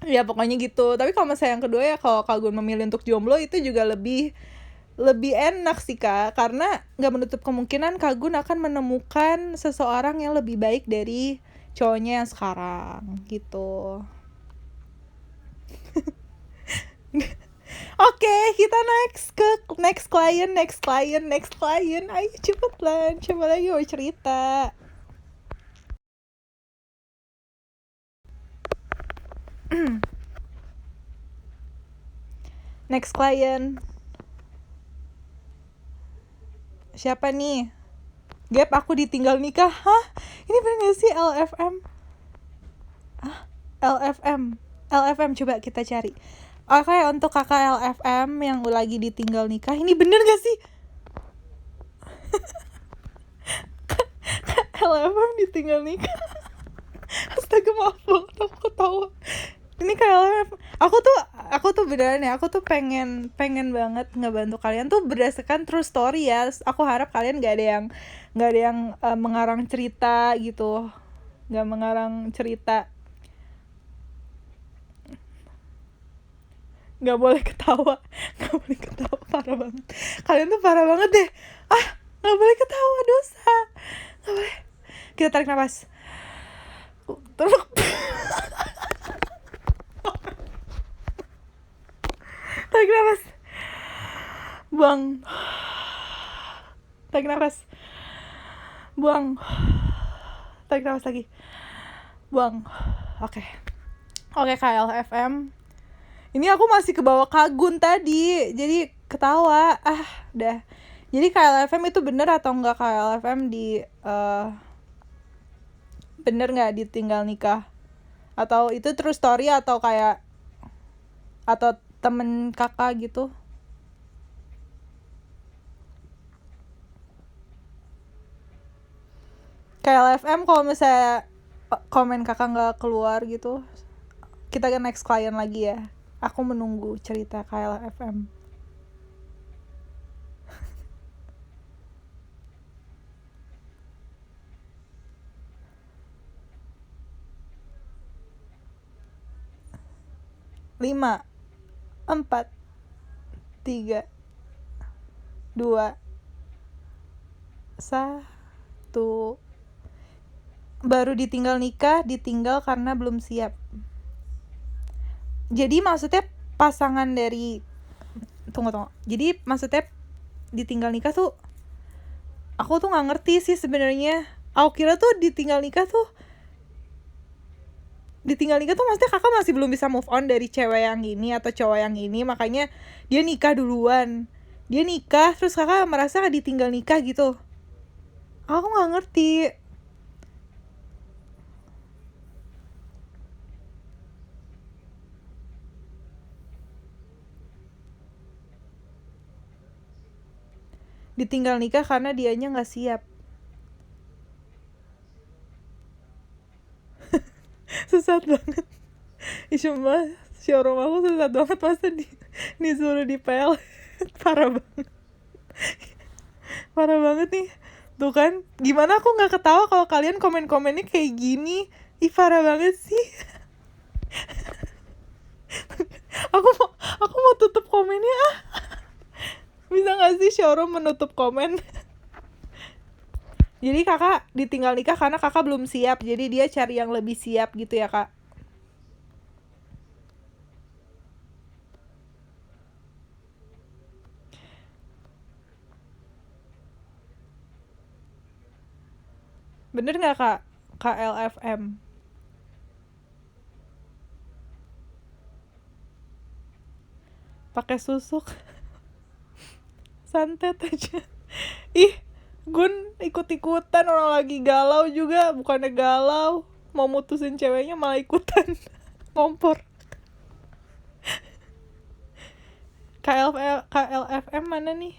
Ya pokoknya gitu. Tapi kalau misalnya yang kedua ya kalau Kagun memilih untuk jomblo itu juga lebih enak sih Kak, karena nggak menutup kemungkinan Kagun akan menemukan seseorang yang lebih baik dari cowoknya yang sekarang gitu. Oke, kita next client. Ayo cepet lah, coba lagi mau cerita. Next client. Siapa nih? Gap, aku ditinggal nikah. Hah? Ini bener gak sih LFM? LFM coba kita cari. Oke, untuk kakak LFM yang lagi ditinggal nikah, ini bener gak sih? LFM ditinggal nikah. Astaga, maaf banget aku ketawa. Ini kayak aku tuh beneran ya, aku tuh pengen banget ngebantu kalian tuh berdasarkan true story ya. Aku harap kalian gak ada yang mengarang cerita gitu, gak mengarang cerita. Gak boleh ketawa, parah banget. Kalian tuh parah banget deh. Gak boleh ketawa, dosa. Gak boleh. Kita tarik nafas. Tarik nafas. Buang. Tarik nafas. Buang. Tarik nafas lagi. Buang. Oke, KLFM. Ini aku masih ke bawah Kagun tadi, jadi ketawa. Udah. Jadi KLFM itu bener atau enggak KLFM bener nggak ditinggal nikah? Atau itu true story atau kayak atau temen kakak gitu? KLFM kalau misalnya komen kakak nggak keluar gitu, kita ke next client lagi ya. Aku menunggu cerita KLFM. Lima, 4, 3, 2, 1. Baru ditinggal nikah, ditinggal karena belum siap. Jadi maksudnya pasangan dari tunggu. Jadi maksudnya ditinggal nikah tuh aku tuh nggak ngerti sih sebenarnya. Aku kira tuh ditinggal nikah tuh maksudnya kakak masih belum bisa move on dari cewek yang ini atau cowok yang ini, makanya dia nikah duluan. Dia nikah terus kakak merasa ditinggal nikah gitu. Aku nggak ngerti. Ditinggal nikah karena dianya nggak siap. Sesat banget. Cuma showroom aku sesat banget, masa disuruh dipel. Parah banget nih. Tuh kan, gimana aku nggak ketawa kalau kalian komen-komennya kayak gini. Parah banget sih. aku mau tutup komennya. Bisa nggak sih showroom menutup komen? Jadi kakak ditinggal nikah karena kakak belum siap, jadi dia cari yang lebih siap gitu ya kak? Bener nggak kak? KLFM. Pakai susuk. Santet aja. Gun ikut-ikutan, orang lagi galau juga, bukannya galau mau mutusin ceweknya malah ikutan ngompor. KLFM mana nih?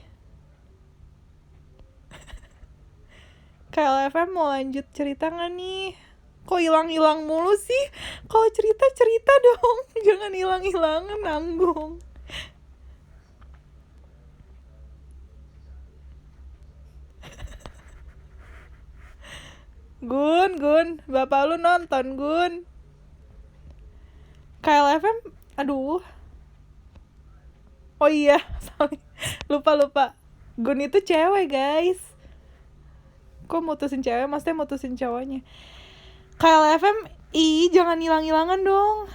KLFM mau lanjut cerita gak nih? Kok hilang-hilang mulu sih? Kalau cerita dong, jangan hilang-hilangan, nanggung. Gun, bapak lu nonton, Gun. KLFM, aduh. Oh iya, sorry. Lupa. Gun itu cewek, guys. Kok mutusin cewek, maksudnya mutusin cowoknya. KLFM, jangan hilang-hilangan dong.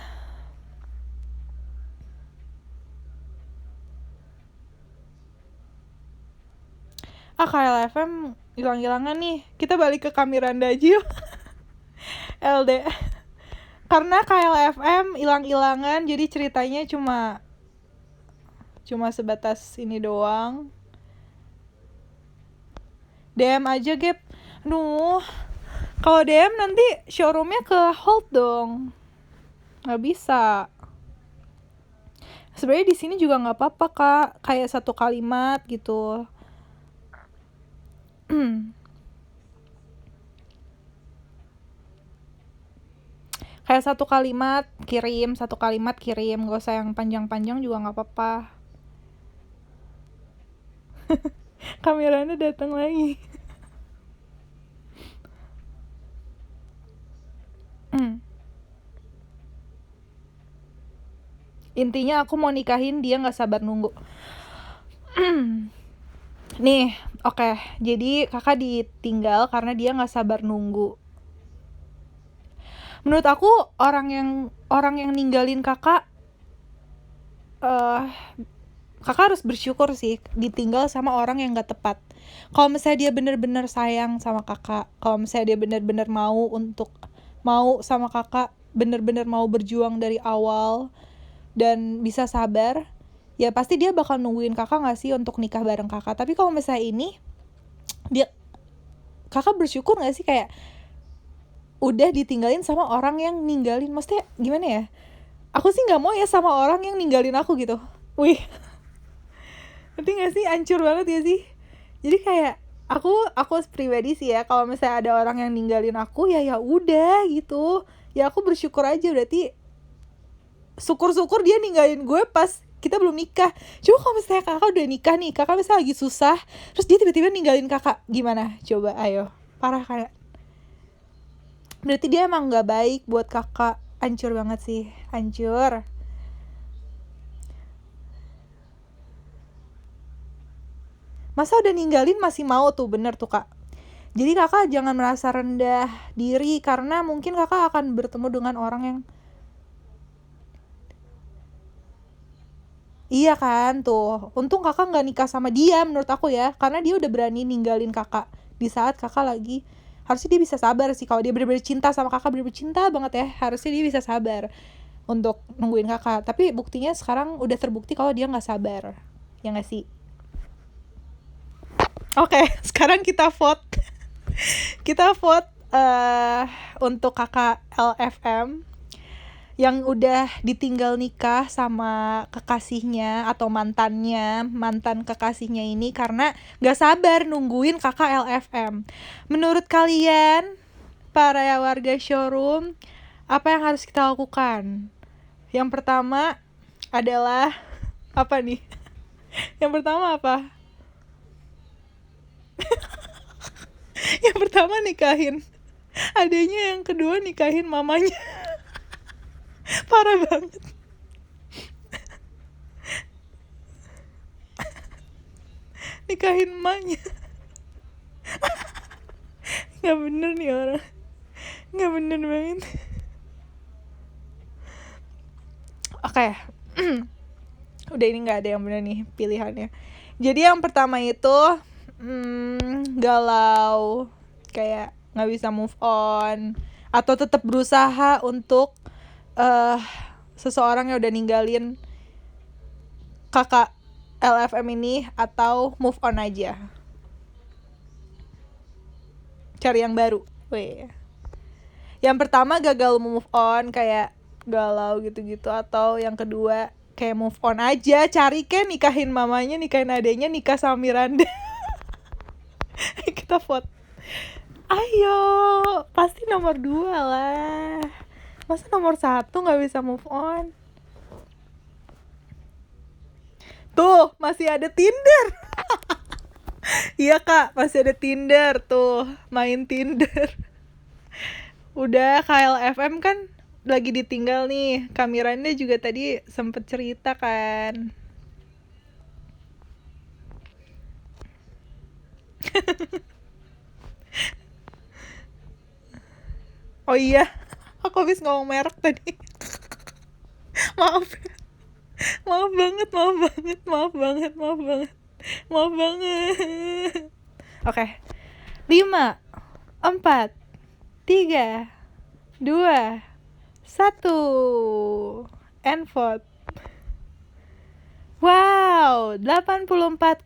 KLFM hilang-hilangan nih. Kita balik ke Kamiranda aja yuk. LD. Karena KLFM hilang-hilangan, jadi ceritanya cuma sebatas ini doang. DM aja, Gap. Aduh, kalau DM nanti showroomnya ke hold dong. Nggak bisa. Sebenarnya di sini juga nggak apa-apa, Kak. Kayak satu kalimat gitu. Kayak satu kalimat kirim, nggak usah yang panjang-panjang juga nggak apa-apa. Kameranya datang lagi. Intinya aku mau nikahin dia, nggak sabar nunggu. Nih, oke. Jadi kakak ditinggal karena dia nggak sabar nunggu. Menurut aku orang yang ninggalin kakak, kakak harus bersyukur sih ditinggal sama orang yang nggak tepat. Kalau misalnya dia bener-bener sayang sama kakak, kalau misalnya dia bener-bener mau sama kakak, bener-bener mau berjuang dari awal dan bisa sabar, ya pasti dia bakal nungguin kakak nggak sih untuk nikah bareng kakak. Tapi kalau misalnya ini kakak bersyukur nggak sih kayak udah ditinggalin sama orang yang ninggalin? Maksudnya gimana ya, aku sih nggak mau ya sama orang yang ninggalin aku gitu. Wih, ngerti nggak sih, hancur banget ya sih. Jadi kayak aku pribadi sih ya, kalau misalnya ada orang yang ninggalin aku, ya udah gitu, ya aku bersyukur aja. Berarti syukur dia ninggalin gue pas kita belum nikah. Coba kalau misalnya kakak udah nikah nih, kakak misalnya lagi susah, terus dia tiba-tiba ninggalin kakak, gimana coba? Ayo, parah kayak. Berarti dia emang gak baik buat kakak. Hancur banget sih, hancur. Masa udah ninggalin masih mau tuh, bener tuh Kak. Jadi kakak jangan merasa rendah diri, karena mungkin kakak akan bertemu dengan orang yang iya kan, tuh. Untung kakak gak nikah sama dia menurut aku ya, karena dia udah berani ninggalin kakak di saat kakak lagi. Harusnya dia bisa sabar sih, kalau dia bener-bener cinta sama kakak, bener-bener cinta banget ya, harusnya dia bisa sabar untuk nungguin kakak. Tapi buktinya sekarang udah terbukti kalau dia gak sabar. Ya gak sih? Oke, sekarang kita vote. Kita vote untuk kakak LFM yang udah ditinggal nikah sama kekasihnya atau mantan kekasihnya ini karena gak sabar nungguin kakak LFM. Menurut kalian, para warga showroom, apa yang harus kita lakukan? Yang pertama adalah apa nih? Yang pertama apa? Yang pertama nikahin adenya, yang kedua nikahin mamanya. Parah banget. Nikahin emaknya. Gak bener nih orang. Gak bener banget. Oke. Udah, ini gak ada yang bener nih pilihannya. Jadi yang pertama itu galau, kayak gak bisa move on, atau tetap berusaha untuk seseorang yang udah ninggalin kakak LFM ini, atau move on aja. cari yang baru. Weh. Yang pertama gagal move on, kayak galau gitu-gitu, atau yang kedua kayak move on aja, cari kan, nikahin mamanya, nikahin adenya, nikah sama Miranda. Kita vote. Ayo, pasti nomor 2 lah. Masa nomor 1 nggak bisa move on? Tuh, masih ada Tinder. Iya kak, masih ada Tinder tuh, main Tinder. Udah, KLFM kan lagi ditinggal nih. Kamiranda juga tadi sempet cerita kan. Oh iya, aku habis ngomong merek tadi. Maaf. Maaf banget, maaf banget, maaf banget, maaf banget. Maaf banget. Oke. 5, 4, 3, 2, 1. End vote. Wow, 84,1%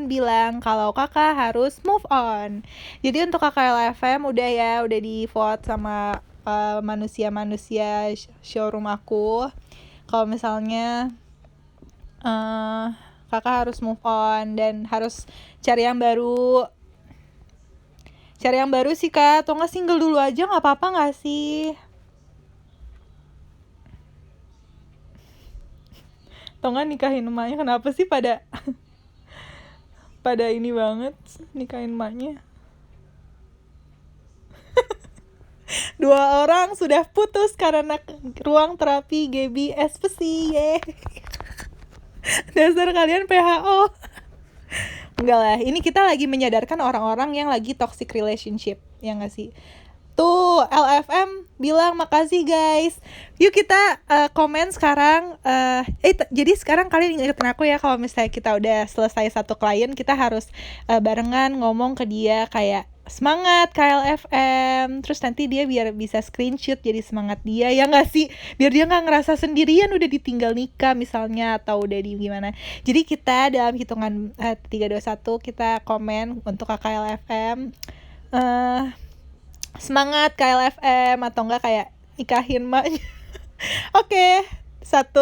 bilang kalau kakak harus move on. Jadi untuk kakak LFM udah ya, udah di vote sama manusia-manusia showroom aku. Kalau misalnya kakak harus move on dan harus cari yang baru. Cari yang baru sih kak, atau nggak single dulu aja nggak apa-apa nggak sih? Atau nggak nikahin emaknya, kenapa sih pada pada ini banget nikahin emaknya? 2 orang sudah putus karena ruang terapi Gaby Espesi. Dasar kalian PHO. Enggak lah, ini kita lagi menyadarkan orang-orang yang lagi toxic relationship, ya nggak sih? Tuh, LFM bilang makasih guys. Yuk kita komen sekarang. Jadi sekarang kalian ingetin aku ya, kalau misalnya kita udah selesai satu klien, kita harus barengan ngomong ke dia kayak semangat KLFM. Terus nanti dia biar bisa screenshot jadi semangat dia, ya nggak sih? Biar dia nggak ngerasa sendirian udah ditinggal nikah misalnya, atau udah di gimana. Jadi kita dalam hitungan 3, 2, 1 kita komen untuk KLFM. Semangat KLFM, atau enggak kayak nikahin maknya. Oke, 1,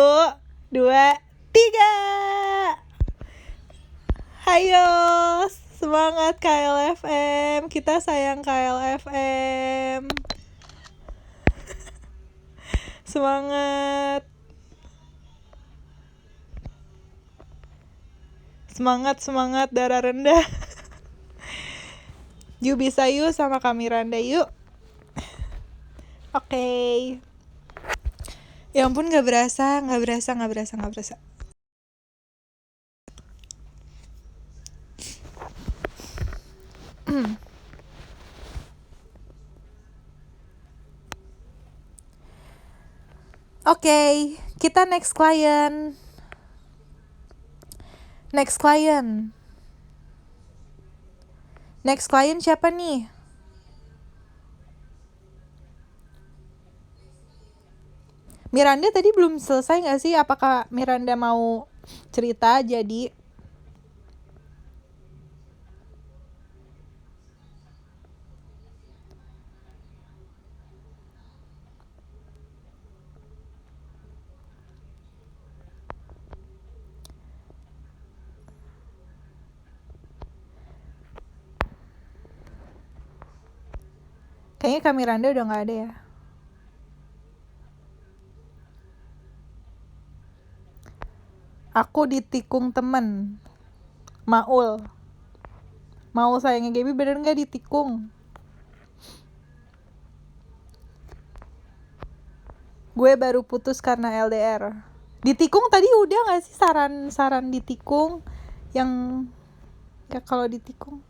2, 3. Hayo, semangat KLFM. Kita sayang KLFM. Semangat. Semangat, semangat darah rendah. Yuk bisa yuk sama Kamiranda yuk. Oke. Ya ampun, nggak berasa. Oke, kita next client. Next client siapa nih? Miranda tadi belum selesai gak sih? Apakah Miranda mau cerita jadi? Kayaknya Kak Miranda udah gak ada ya. Aku ditikung temen. Maul sayangnya Gaby bener gak ditikung? Gue baru putus karena LDR. Ditikung tadi udah gak sih saran ditikung? Yang ya kalau ditikung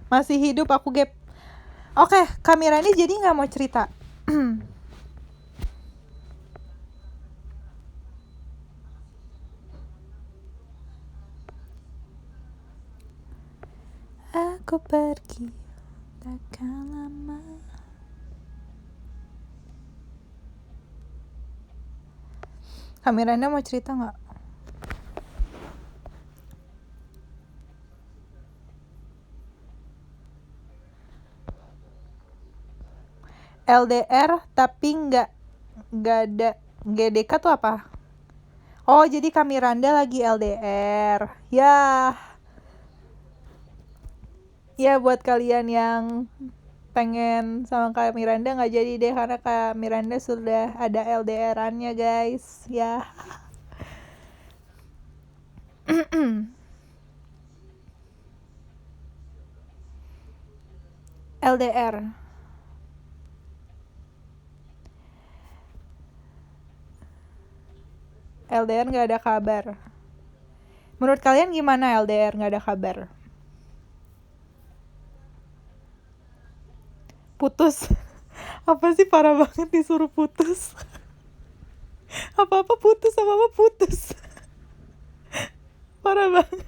masih hidup aku gap. Oke, Kamera ini jadi gak mau cerita. Aku pergi takkan lama. Kak Miranda mau cerita nggak? LDR tapi nggak ada GDK tuh apa? Oh, jadi Kak Miranda lagi LDR. Ya buat kalian yang pengen sama Kak Miranda nggak jadi deh, karena Kak Miranda sudah ada LDR-annya guys. Ya. LDR. LDR nggak ada kabar. Menurut kalian gimana LDR nggak ada kabar? Putus. Apa sih, parah banget disuruh putus. Apa-apa putus. Parah banget.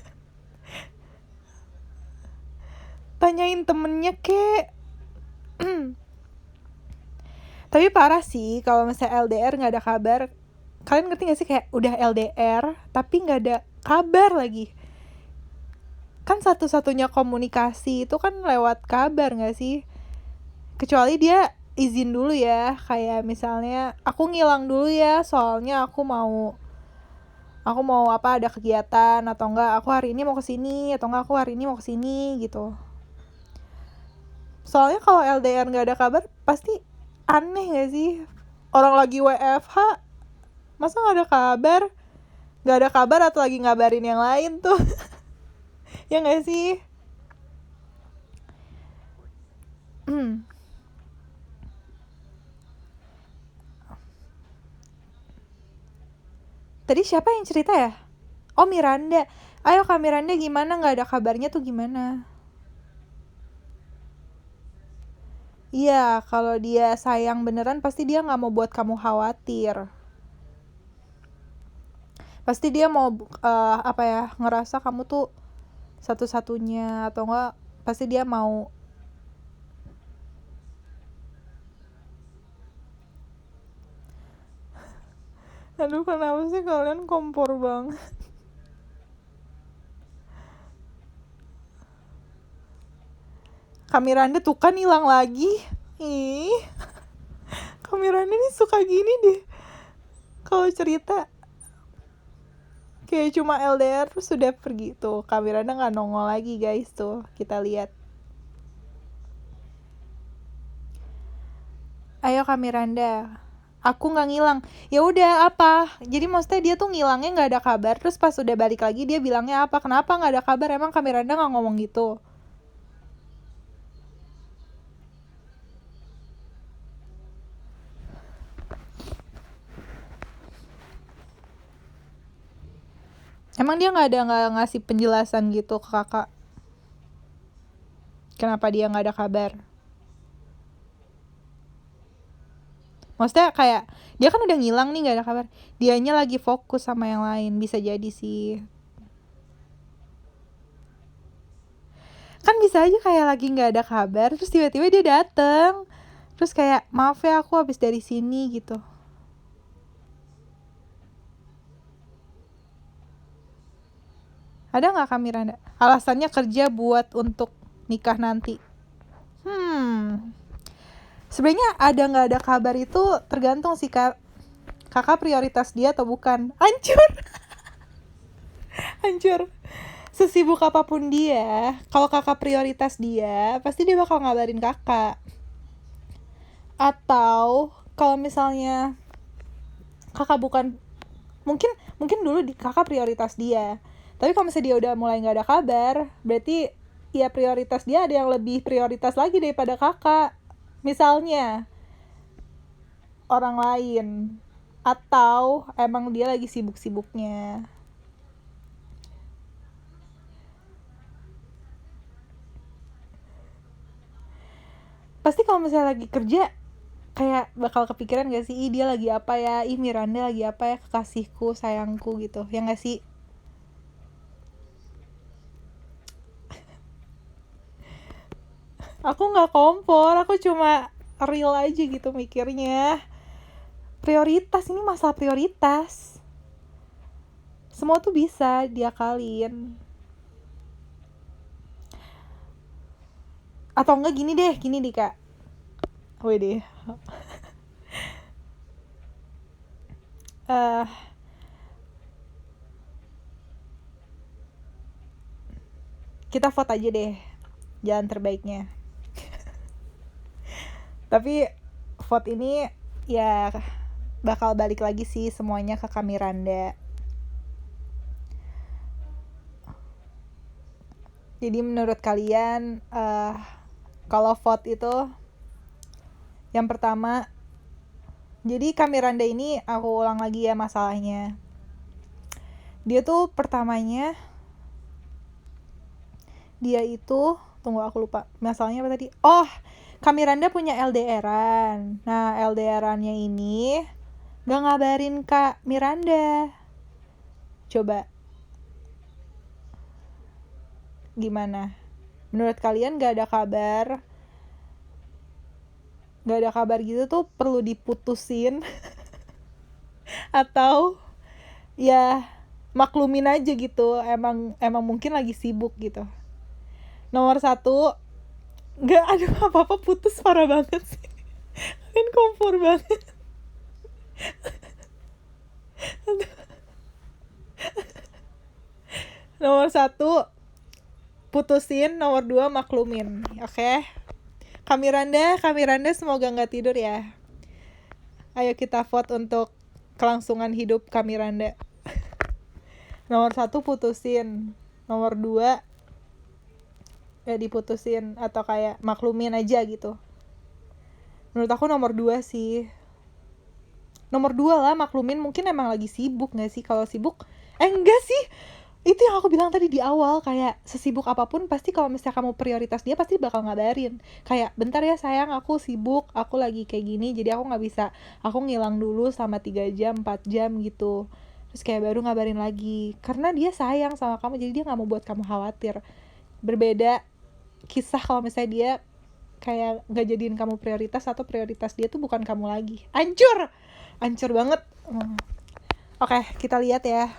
Tanyain temennya kek. Tapi parah sih kalau misalnya LDR nggak ada kabar. Kalian ngerti gak sih, kayak udah LDR tapi nggak ada kabar lagi? Kan satu-satunya komunikasi itu kan lewat kabar nggak sih? Kecuali dia izin dulu ya, kayak misalnya aku ngilang dulu ya, soalnya aku mau ada kegiatan, atau enggak aku hari ini mau kesini, atau enggak aku hari ini mau kesini gitu. Soalnya kalau LDR nggak ada kabar pasti aneh nggak sih? Orang lagi WFH masa nggak ada kabar atau lagi ngabarin yang lain tuh. Ya nggak sih? Tadi siapa yang cerita ya? Oh, Miranda. Ayo Kak Miranda, gimana nggak ada kabarnya tuh gimana? Iya, kalau dia sayang beneran pasti dia nggak mau buat kamu khawatir. Pasti dia mau ngerasa kamu tuh satu-satunya, atau enggak pasti dia mau. Aduh, kenapa sih kalian kompor banget? Kak Miranda tuh kan hilang lagi. Ih, Kak Miranda nih suka gini deh kalau cerita. Kayak cuma LDR terus sudah pergi tuh. Kak Miranda nggak nongol lagi guys, tuh kita lihat. Ayo Kak Miranda, aku nggak ngilang. Ya udah, apa? Jadi maksudnya dia tuh ngilangnya nggak ada kabar, terus pas udah balik lagi dia bilangnya apa? Kenapa nggak ada kabar? Emang Kak Miranda nggak ngomong gitu? Emang dia nggak ngasih penjelasan gitu ke kakak? Kenapa dia nggak ada kabar? Maksudnya kayak dia kan udah ngilang nih, nggak ada kabar. Dianya lagi fokus sama yang lain, bisa jadi sih. Kan bisa aja kayak lagi nggak ada kabar, terus tiba-tiba dia dateng, terus kayak maaf ya aku habis dari sini gitu. Ada nggak Kak Miranda? Alasannya kerja buat untuk nikah nanti. Sebenarnya ada nggak ada kabar itu tergantung sih Kak. Kakak prioritas dia atau bukan? Hancur. Sesibuk apapun dia, kalau kakak prioritas dia, pasti dia bakal ngabarin kakak. Atau kalau misalnya kakak bukan, mungkin dulu kakak prioritas dia, tapi kalau misalnya dia udah mulai nggak ada kabar, berarti ya prioritas dia ada yang lebih prioritas lagi daripada kakak. Misalnya orang lain, atau emang dia lagi sibuk-sibuknya. Pasti kalau misalnya lagi kerja kayak bakal kepikiran gak sih, dia lagi apa ya, Miranda lagi apa ya, kekasihku, sayangku gitu, ya gak sih? Aku gak kompor, aku cuma real aja gitu mikirnya. Prioritas, ini masalah prioritas. Semua tuh bisa diakalin. Atau enggak gini deh Kak. Wede. Kita vote aja deh jalan terbaiknya. Tapi vote ini ya bakal balik lagi sih semuanya ke Kamiranda. Jadi menurut kalian kalau vote itu yang pertama, jadi Kamiranda ini aku ulang lagi ya masalahnya. Dia tuh pertamanya dia itu tunggu aku lupa masalahnya apa tadi. Oh, Kamiranda punya LDR-an. Nah, LDR-annya ini gak ngabarin Kak Miranda. Coba gimana? Menurut kalian gak ada kabar gitu tuh perlu diputusin atau ya maklumin aja gitu, emang mungkin lagi sibuk gitu. Nomor 1, nggak ada apa-apa putus, parah banget sih. Kalian kompor banget. Nomor 1 putusin, nomor 2 maklumin, oke? Kamiranda semoga nggak tidur ya. Ayo kita vote untuk kelangsungan hidup Kamiranda. Nomor 1 putusin, nomor 2 ya diputusin atau kayak maklumin aja gitu. Menurut aku nomor 2 sih. Nomor 2 lah, maklumin, mungkin emang lagi sibuk gak sih? Kalau sibuk, enggak sih. Itu yang aku bilang tadi di awal, kayak sesibuk apapun pasti kalau misalnya kamu prioritas dia pasti bakal ngabarin. Kayak, bentar ya sayang, aku sibuk, aku lagi kayak gini, jadi aku gak bisa, aku ngilang dulu sama 3 jam, 4 jam gitu. Terus kayak baru ngabarin lagi. Karena dia sayang sama kamu, jadi dia gak mau buat kamu khawatir. Berbeda kisah kalau misalnya dia kayak gak jadiin kamu prioritas atau prioritas dia tuh bukan kamu lagi. Hancur banget. Oke, kita lihat ya.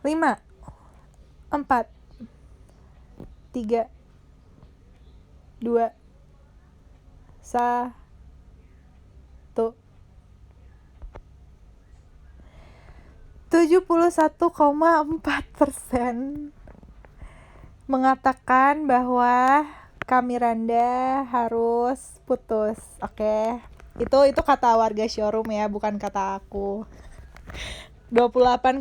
5 4 3 2 1 71,4% mengatakan bahwa Kamiranda harus putus. Oke. Itu kata warga showroom ya, bukan kata aku. 28,6%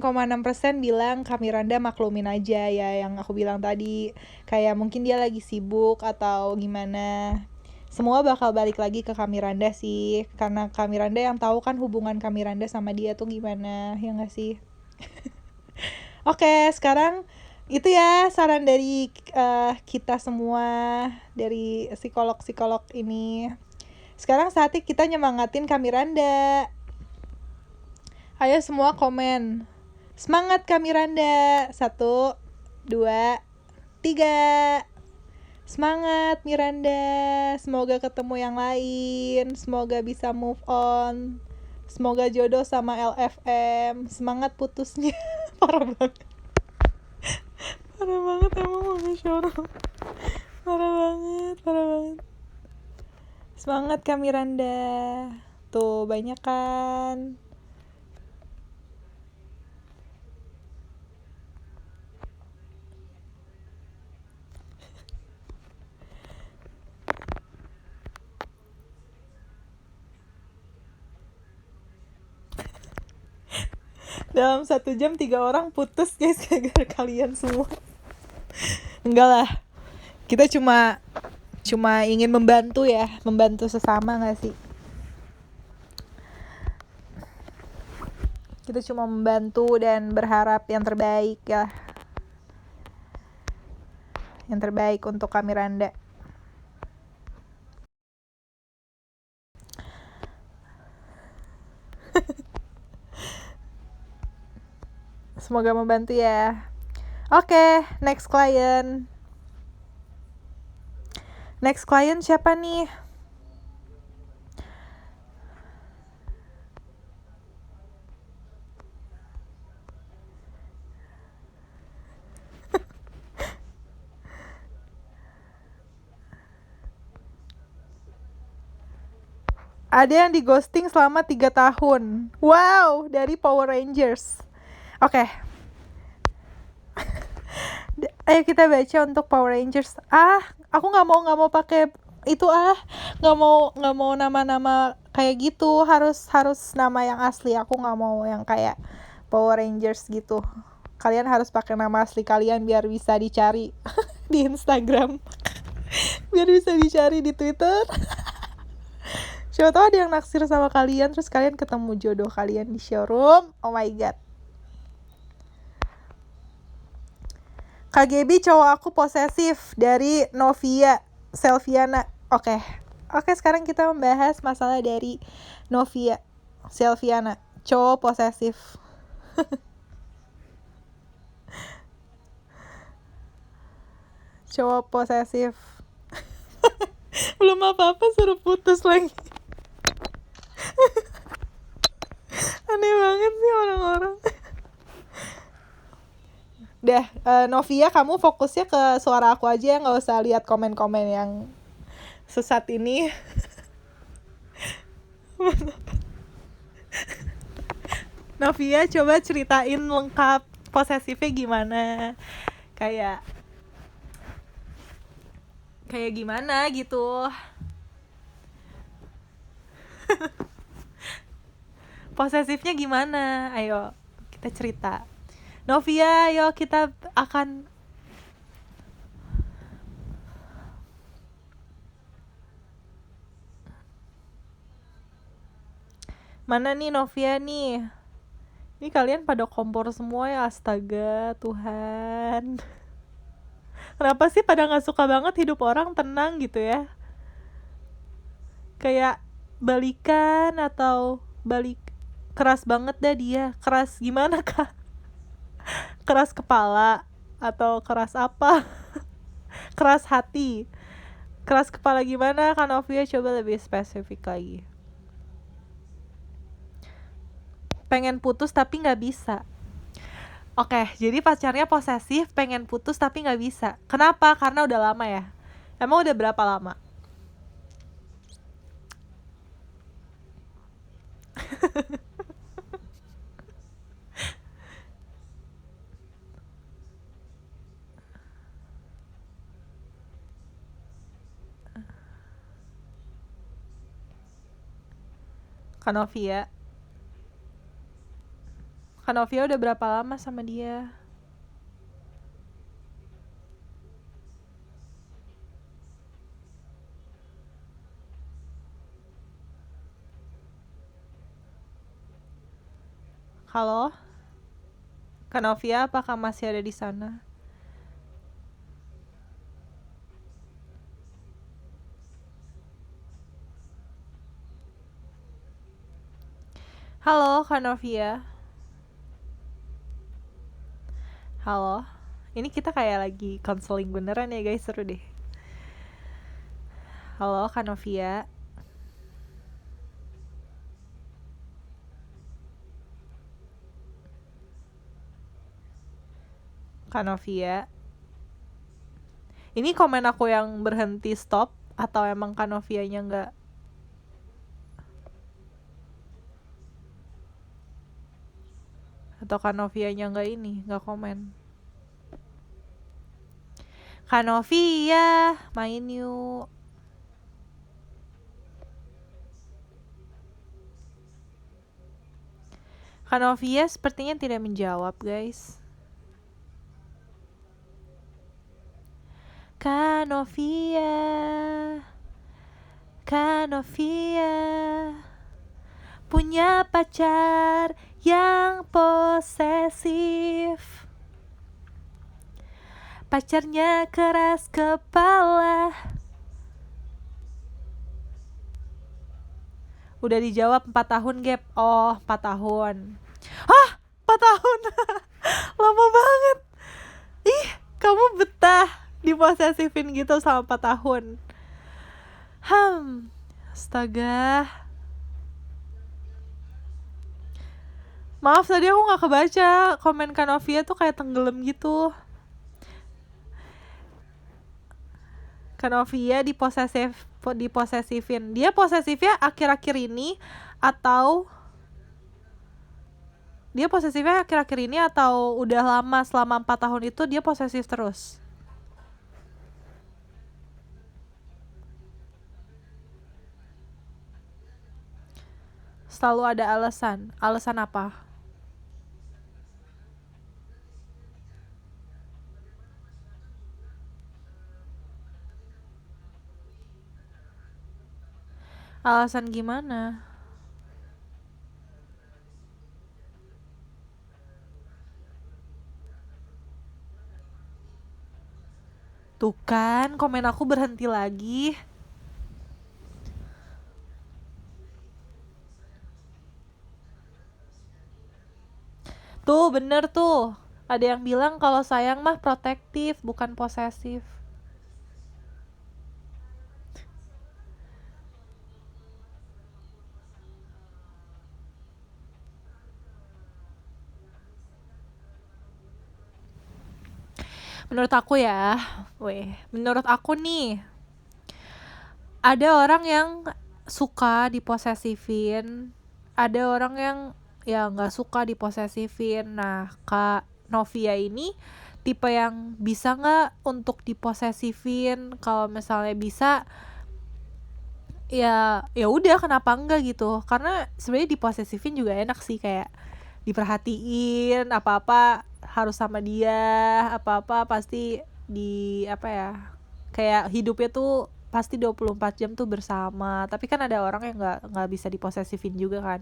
bilang Kamiranda maklumin aja ya, yang aku bilang tadi. Kayak mungkin dia lagi sibuk atau gimana. Semua bakal balik lagi ke Kamiranda sih, karena Kamiranda yang tahu kan hubungan Kamiranda sama dia tuh gimana, ya nggak sih? Oke, sekarang itu ya saran dari kita semua, dari psikolog ini. Sekarang saatnya kita nyemangatin Kamiranda. Ayo semua komen. Semangat Kamiranda. 1, 2, 3. Semangat Miranda. Semoga ketemu yang lain. Semoga bisa move on. Semoga jodoh sama LFM. Semangat putusnya. Parah banget. Parah banget emang mau showroom. Parah banget. Semangat Kamiranda. Tuh banyak kan. Dalam 1 jam 3 orang putus guys, gara-gara kalian semua. Enggak lah, kita cuma ingin membantu ya, membantu sesama gak sih? Kita cuma membantu dan berharap yang terbaik ya, yang terbaik untuk Kamiranda. Semoga membantu ya. Oke, next client siapa nih? Ada yang di ghosting selama 3 tahun. Wow, dari Power Rangers. Oke. Ayo kita baca untuk Power Rangers. Aku nggak mau pakai itu nggak mau nama-nama kayak gitu. Harus nama yang asli. Aku nggak mau yang kayak Power Rangers gitu. Kalian harus pakai nama asli kalian biar bisa dicari di Instagram. Biar bisa dicari di Twitter. Siapa tahu ada yang naksir sama kalian, terus kalian ketemu jodoh kalian di showroom. Oh my god. KGB cowok aku posesif, dari Novia Selviana. Oke, sekarang kita membahas masalah dari Novia Selviana, cowok posesif. Cowok posesif. Belum apa-apa suruh putus lagi. Aneh banget sih orang-orang. Novia, kamu fokusnya ke suara aku aja, nggak usah lihat komen-komen yang sesat ini. Novia, coba ceritain lengkap posesifnya gimana, kayak gimana gitu. Posesifnya gimana? Ayo kita cerita. Novia, ayo kita akan mana nih Novia nih? Ini kalian pada kompor semua ya, astaga Tuhan. Kenapa sih pada gak suka banget hidup orang tenang gitu ya? Kayak balikan atau keras banget dah dia. Keras gimana kak? Keras kepala atau keras apa? Keras hati. Keras kepala gimana Kak Novia? Coba lebih spesifik lagi. Pengen putus tapi gak bisa. Oke, jadi pacarnya posesif, pengen putus tapi gak bisa. Kenapa? Karena udah lama ya? Emang udah berapa lama? Kak Novia udah berapa lama sama dia? Halo? Kak Novia, apakah masih ada di sana? Halo Kak Novia. Halo. Ini kita kayak lagi counseling beneran ya guys, seru deh. Halo Kak Novia. Kak Novia. Ini komen aku yang berhenti stop atau emang Kak Novianya nggak? Atau Kak Novianya nggak komen? Kak Novia, main yuk. Kak Novia sepertinya tidak menjawab guys. Kak Novia, punya pacar yang posesif. Pacarnya keras kepala. Udah dijawab 4 tahun gap. Oh 4 tahun. 4 tahun. Lama banget. Ih, kamu betah diposesifin gitu sama 4 tahun. Astaga. Maaf tadi aku gak kebaca. Komen Kak Novia tuh kayak tenggelam gitu. Novia diposesifin. Dia posesifnya akhir-akhir ini atau udah lama, selama 4 tahun itu dia posesif terus? Selalu ada alasan. Alasan apa? Alasan gimana? Tuh kan, komen aku berhenti lagi. Tuh, bener tuh. Ada yang bilang kalau sayang mah protektif, bukan posesif. Menurut aku ya, menurut aku nih, ada orang yang suka diposesifin, ada orang yang ya nggak suka diposesifin. Nah, Kak Novia ini tipe yang bisa nggak untuk diposesifin? Kalau misalnya bisa, ya udah, kenapa enggak gitu? Karena sebenarnya diposesifin juga enak sih, kayak diperhatiin, apa-apa harus sama dia, apa-apa pasti di apa ya, kayak hidupnya tuh pasti 24 jam tuh bersama. Tapi kan ada orang yang nggak bisa diposesifin juga kan,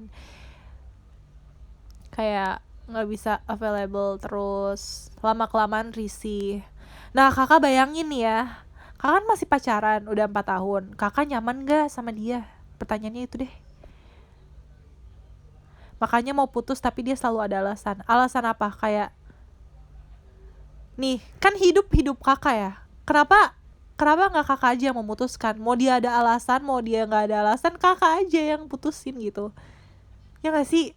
kayak nggak bisa available terus, lama kelamaan risih. Nah, kakak bayangin ya, kakak kan masih pacaran udah 4 tahun, kakak nyaman gak sama dia? Pertanyaannya itu deh. Makanya mau putus tapi dia selalu ada alasan. Alasan apa? Kayak, nih kan hidup kakak ya, kenapa nggak kakak aja yang memutuskan? Mau dia ada alasan, mau dia nggak ada alasan, kakak aja yang putusin gitu, ya nggak sih?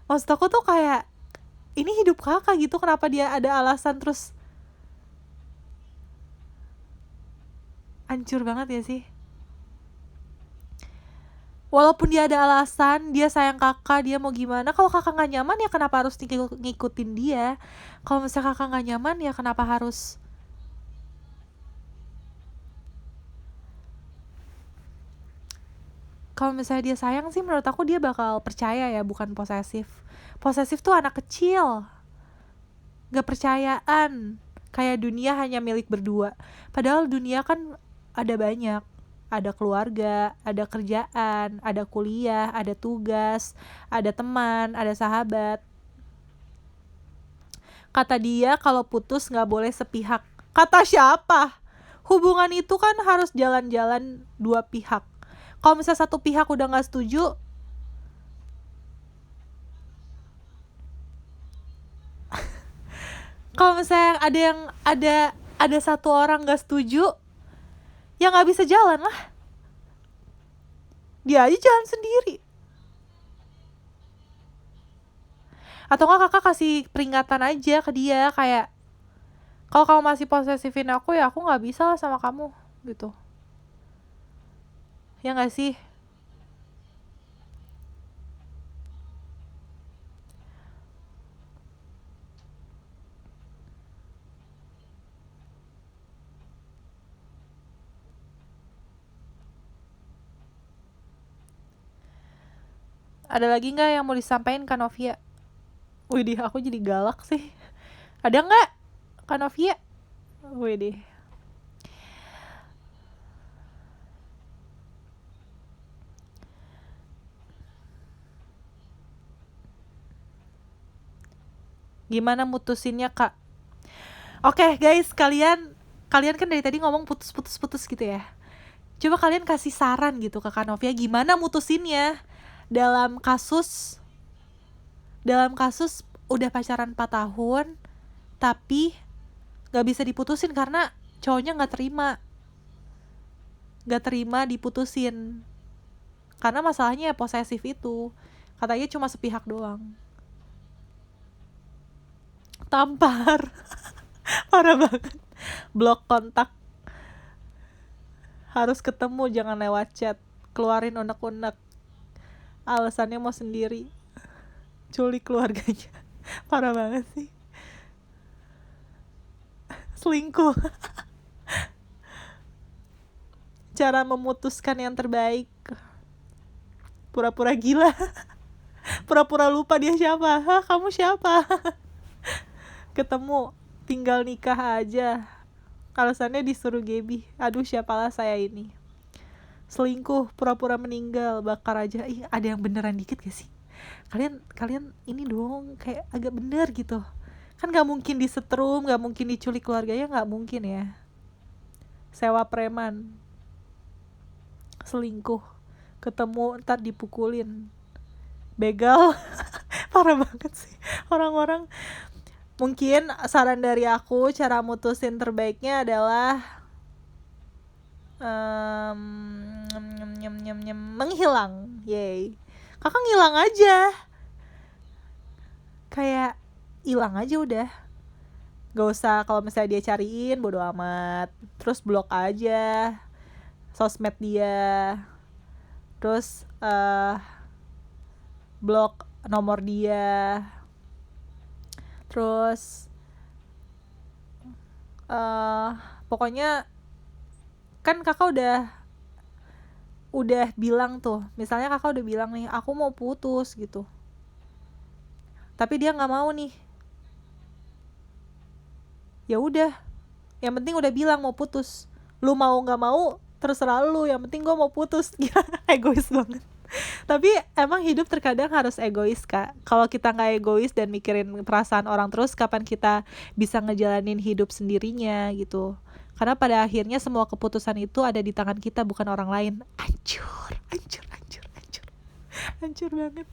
Maksud aku tuh kayak, ini hidup kakak gitu, kenapa dia ada alasan terus? Hancur banget ya sih. Walaupun dia ada alasan, dia sayang kakak, dia mau gimana, kalau kakak nggak nyaman ya kenapa harus ngikutin dia? Kalau misalnya kakak nggak nyaman ya kenapa harus? Kalau misalnya dia sayang sih, menurut aku dia bakal percaya ya, bukan posesif. Posesif tuh anak kecil, gak percayaan, kayak dunia hanya milik berdua. Padahal dunia kan ada banyak, ada keluarga, ada kerjaan, ada kuliah, ada tugas, ada teman, ada sahabat. Kata dia kalau putus gak boleh sepihak. Kata siapa? Hubungan itu kan harus jalan-jalan dua pihak. Kalau misalnya satu pihak udah gak setuju, kalau misalnya ada satu orang gak setuju, ya gak bisa jalan lah, dia aja jalan sendiri. Atau nggak kakak kasih peringatan aja ke dia, kayak, kalau kamu masih posesifin aku ya aku nggak bisa lah sama kamu gitu, ya nggak sih? Ada lagi nggak yang mau disampaikan Kak Novia? Widih, aku jadi galak sih. Ada nggak Kak Novia? Widih. Gimana mutusinnya Kak? Oke guys, kalian kan dari tadi ngomong putus gitu ya. Coba kalian kasih saran gitu ke Kak Novia, gimana mutusinnya dalam kasus udah pacaran 4 tahun tapi gak bisa diputusin karena cowoknya gak terima diputusin. Karena masalahnya ya posesif itu, katanya cuma sepihak doang. Tampar. Parah banget. blok kontak, harus ketemu jangan lewat chat, keluarin unek-unek, alasannya mau sendiri, culik keluarganya. Parah banget sih. Selingkuh. Cara memutuskan yang terbaik, pura-pura gila. Pura-pura lupa dia siapa. Hah, kamu siapa? Ketemu, tinggal nikah aja, alasannya disuruh Gaby. Aduh, siapalah saya ini. Selingkuh, pura-pura meninggal, bakar aja. Ih, ada yang beneran dikit gak sih? Kalian ini dong kayak agak bener gitu. Kan gak mungkin disetrum, gak mungkin diculik keluarganya, gak mungkin ya. Sewa preman, selingkuh, ketemu ntar dipukulin, begal. Parah banget sih orang-orang. Mungkin saran dari aku, cara mutusin terbaiknya adalah menghilang. Yay, kakak ngilang aja, kayak hilang aja udah, gak usah. Kalau misalnya dia cariin, bodo amat, terus blok aja sosmed dia, terus blok nomor dia, terus pokoknya kan kakak udah bilang tuh, misalnya kakak udah bilang nih, aku mau putus gitu, tapi dia nggak mau nih, ya udah, yang penting udah bilang mau putus. Lu mau nggak mau terserah lu, yang penting gue mau putus. Gila, egois banget. Tapi emang hidup terkadang harus egois, Kak. Kalau kita nggak egois dan mikirin perasaan orang terus, kapan kita bisa ngejalanin hidup sendirinya gitu. Karena pada akhirnya semua keputusan itu ada di tangan kita, bukan orang lain. Hancur banget. Hancur banget.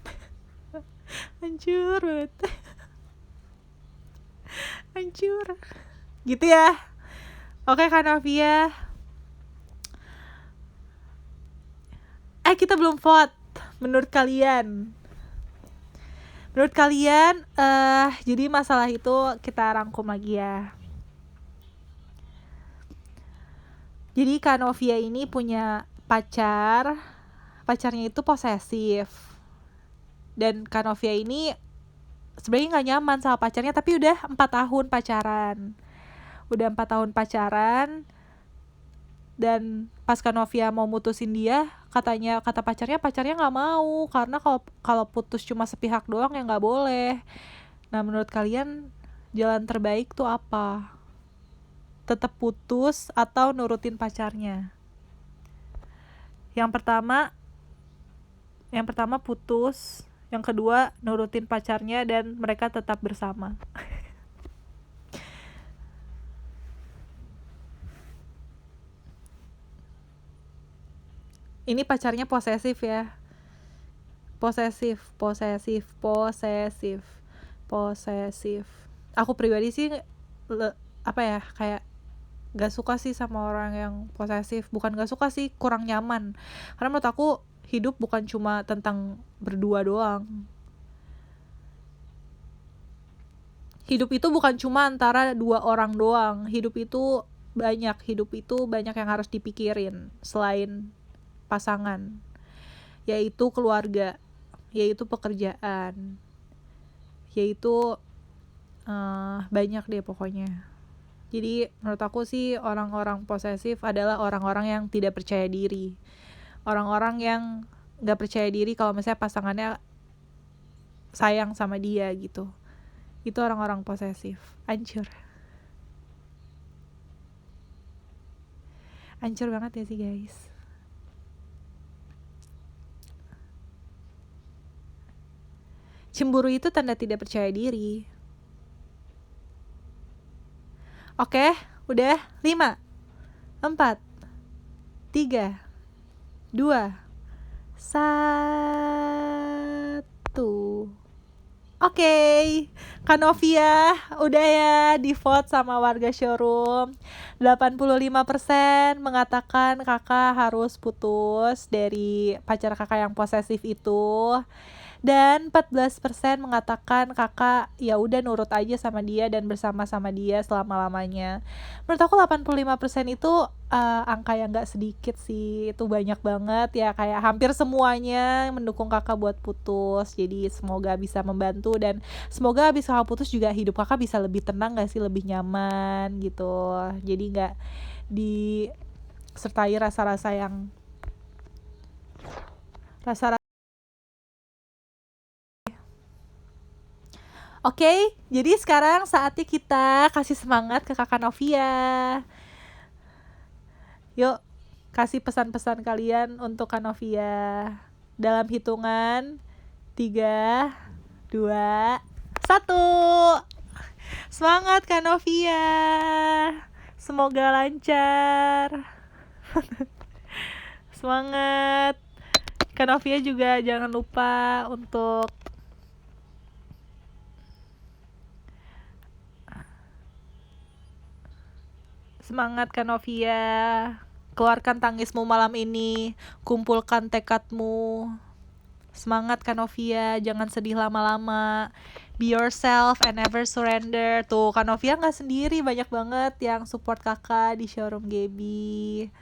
Hancur. Gitu ya. Oke, Kak Novia. Kita belum vote. Menurut kalian, jadi masalah itu kita rangkum lagi ya. Jadi Kak Novia ini punya pacarnya itu posesif. Dan Kak Novia ini sebenarnya nggak nyaman sama pacarnya, tapi udah 4 tahun pacaran. Dan pas Kak Novia mau mutusin dia, kata pacarnya nggak mau, karena kalau putus cuma sepihak doang ya nggak boleh. Nah, menurut kalian jalan terbaik tuh apa? Tetap putus atau nurutin pacarnya? Yang pertama putus, yang kedua nurutin pacarnya dan mereka tetap bersama. Ini pacarnya posesif ya. Posesif. Aku pribadi sih kayak gak suka sih sama orang yang posesif. Bukan gak suka sih, kurang nyaman. Karena menurut aku hidup bukan cuma tentang berdua doang. Hidup itu bukan cuma antara 2 orang doang. Hidup itu banyak yang harus dipikirin selain pasangan, yaitu keluarga, yaitu pekerjaan, yaitu banyak deh pokoknya. Jadi menurut aku sih orang-orang posesif adalah orang-orang yang tidak percaya diri, orang-orang yang gak percaya diri kalau misalnya pasangannya sayang sama dia gitu. Itu orang-orang posesif. Hancur banget ya sih guys. Cemburu itu tanda tidak percaya diri. Oke, udah 5, 4, 3, 2, 1. Oke, Kak Novia udah ya di vote sama warga showroom. 85% mengatakan kakak harus putus dari pacar kakak yang posesif itu. Dan 14% mengatakan kakak ya udah nurut aja sama dia dan bersama-sama dia selama-lamanya. Menurut aku 85% itu angka yang gak sedikit sih. Itu banyak banget ya, kayak hampir semuanya mendukung kakak buat putus. Jadi semoga bisa membantu dan semoga abis kakak putus juga hidup kakak bisa lebih tenang gak sih, lebih nyaman gitu. Jadi gak disertai rasa-rasa yang Oke, jadi sekarang saatnya kita kasih semangat ke kakak Novia. Yuk, kasih pesan-pesan kalian untuk Kak Novia. Dalam hitungan 3, 2, 1. Semangat Kak Novia. Semoga lancar. Semangat. Kak Novia juga jangan lupa untuk semangat Kak Novia. Keluarkan tangismu malam ini. Kumpulkan tekadmu. Semangat Kak Novia, jangan sedih lama-lama. Be yourself and never surrender. Tuh, Kak Novia gak sendiri, banyak banget yang support kakak di showroom Gaby.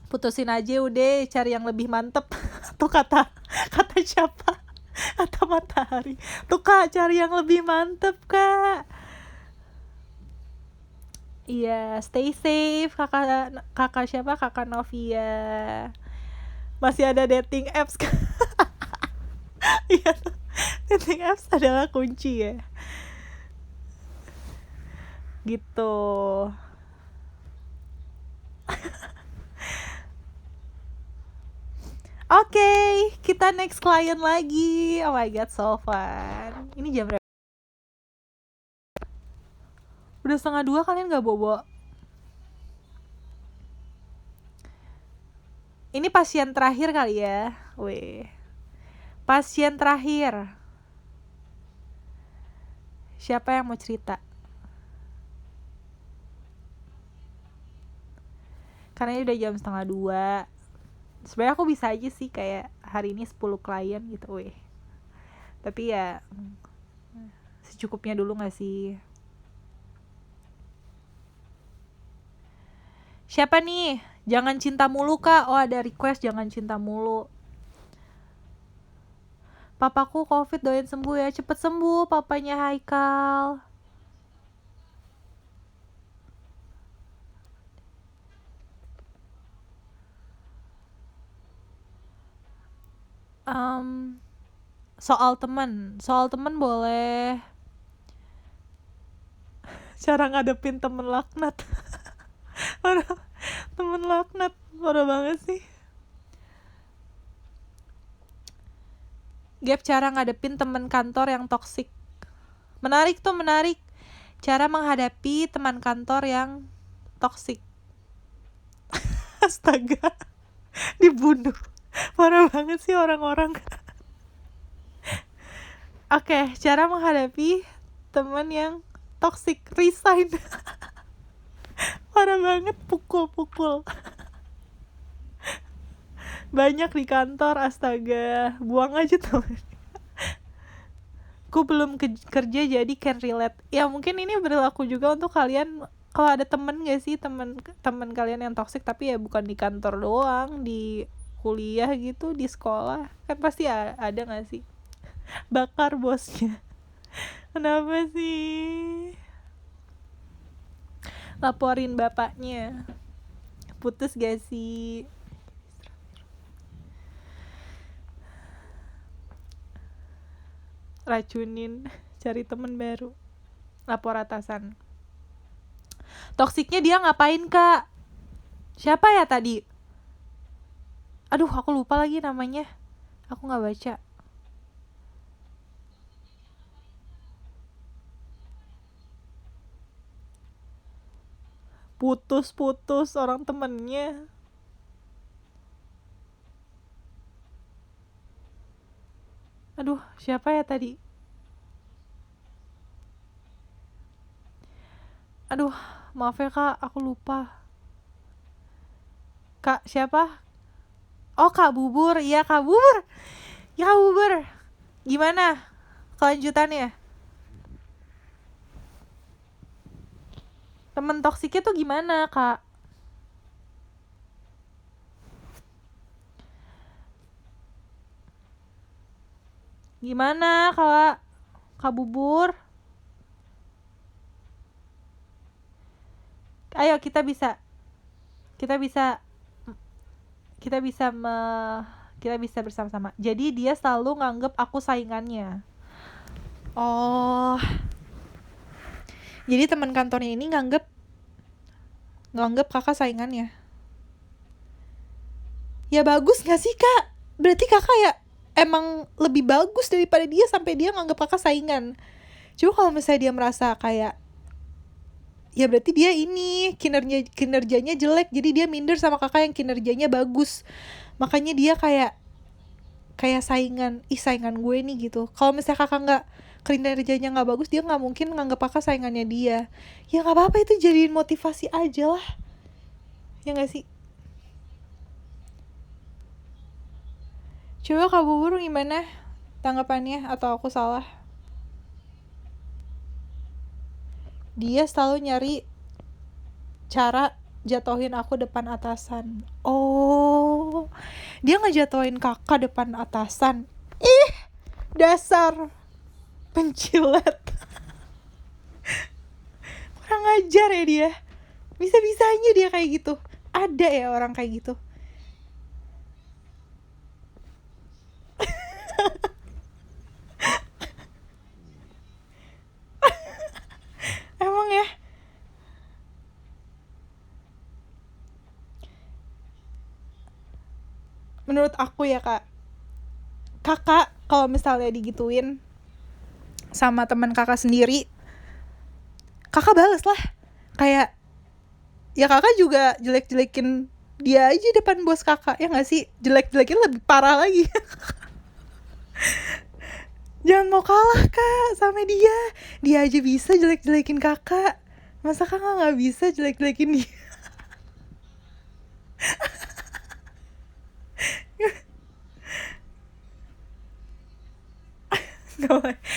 Putusin aja udah, cari yang lebih mantep. Tuh kata siapa? Kata Matahari. Tuh Kak, cari yang lebih mantep Kak. Iya, stay safe kakak siapa? Kakak Novia. Masih ada dating apps Kak. Iya, dating apps adalah kunci ya. Gitu. Oke, kita next client lagi. Oh my god, so fun. Ini jam berapa? Udah 1:30, kalian gak bobo? Ini pasien terakhir kali ya. Weh. Pasien terakhir. Siapa yang mau cerita? Karena ini udah jam 1:30. Sebenarnya aku bisa aja sih kayak hari ini 10 klien gitu, weh. Tapi ya secukupnya dulu gak sih? Siapa nih? Jangan cinta mulu Kak. Oh, ada request jangan cinta mulu. Papaku COVID, doain sembuh ya. Cepet sembuh papanya Haikal. Soal temen boleh. Cara ngadepin temen laknat. Temen laknat parah banget sih. Gap, cara ngadepin temen kantor yang toksik. Menarik. Cara menghadapi teman kantor yang toksik. Astaga, dibunuh. Parah banget sih orang-orang. Oke, cara menghadapi teman yang toxic, resign. Parah banget, pukul. Banyak di kantor, astaga. Buang aja temen. Aku belum kerja jadi can relate. Ya mungkin ini berlaku juga untuk kalian. Kalau ada temen gak sih, temen kalian yang toxic tapi ya bukan di kantor doang, di kuliah gitu, di sekolah. Kan pasti ada gak sih? Bakar bosnya. Kenapa sih? Laporin bapaknya. Putus gak sih? Racunin, cari temen baru. Lapor atasan. Toksiknya dia ngapain Kak? Siapa ya tadi? Aduh, aku lupa lagi namanya. Aku gak baca. Putus orang temennya. Aduh, siapa ya tadi? Aduh, maaf ya Kak, aku lupa. Kak siapa? Oh, Kak Bubur. Iya, Kak Bubur. Ya Uber, gimana kelanjutannya? Temen toksiknya tuh gimana kak? Gimana kak Bubur? Ayo kita bisa kita bisa kita bisa kita bisa bersama-sama. Jadi dia selalu nganggep aku saingannya. Oh, jadi teman kantornya ini nganggep kakak saingannya. Ya bagus gak sih kak? Berarti kakak ya emang lebih bagus daripada dia sampai dia nganggep kakak saingan. Coba kalau misalnya dia merasa kayak, ya berarti dia ini kinerjanya jelek, jadi dia minder sama kakak yang kinerjanya bagus. Makanya dia kayak saingan gue nih gitu. Kalau misalnya kakak nggak kinerjanya nggak bagus, dia nggak mungkin nganggep kakak saingannya dia. Ya nggak apa-apa, itu jadiin motivasi aja lah, ya nggak sih? Coba kak Bubur gimana tanggapannya, atau aku salah? Dia selalu nyari cara jatuhin aku depan atasan. Oh, dia ngejatuhin kakak depan atasan. Ih, dasar pencilat. Kurang ajar ya dia. Bisa-bisanya dia kayak gitu. Ada ya orang kayak gitu. Emang ya. Menurut aku ya kak, kakak kalau misalnya digituin sama teman kakak sendiri, kakak bales lah. Kayak, ya kakak juga jelek-jelekin dia aja depan bos kakak, ya nggak sih? Jelek-jelekin lebih parah lagi. Jangan mau kalah kak sama dia. Dia aja bisa jelek-jelekin kakak, masa kakak nggak bisa jelek-jelekin dia?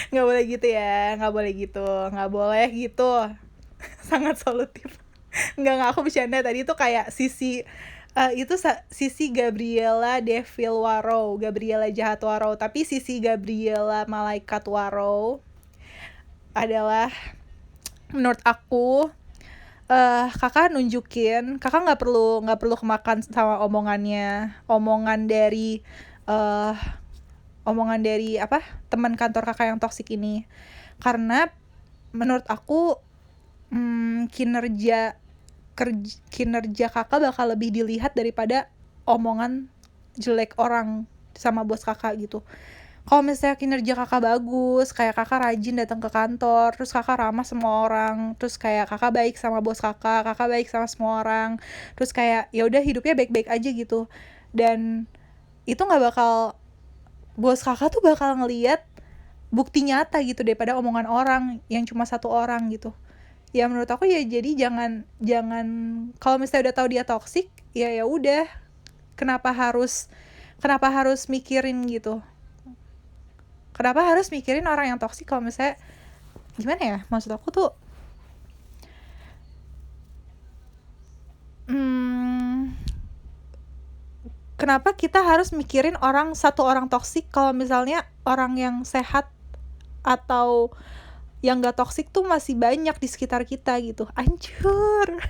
Nggak boleh gitu ya, nggak boleh gitu, nggak boleh gitu. Sangat solutif. Nggak, aku bercanda. Tadi tuh kayak sisi itu sisi Gabriela Devil Warrow, Gabriela Jahat Warrow. Tapi sisi Gabriela Malaikat Warrow adalah, menurut aku, kakak nunjukin kakak nggak perlu kemakan sama uh, omongan dari apa, teman kantor kakak yang toksik ini. Karena menurut aku, kinerja kakak bakal lebih dilihat daripada omongan jelek orang sama bos kakak gitu. Kalau misalnya kinerja kakak bagus, kayak kakak rajin datang ke kantor, terus kakak ramah sama orang, terus kayak kakak baik sama bos kakak baik sama semua orang, terus kayak ya udah hidupnya baik-baik aja gitu. Dan itu nggak bakal, bos kakak tuh bakal ngelihat bukti nyata gitu daripada omongan orang yang cuma satu orang gitu. Ya menurut aku ya, jadi jangan jangan kalau misalnya udah tahu dia toksik, ya udah, kenapa harus mikirin gitu, kenapa harus mikirin orang yang toksik. Kalau misalnya, gimana ya, maksud aku tuh, kenapa kita harus mikirin satu orang toksik kalau misalnya orang yang sehat atau yang gak toksik tuh masih banyak di sekitar kita gitu. Hancur.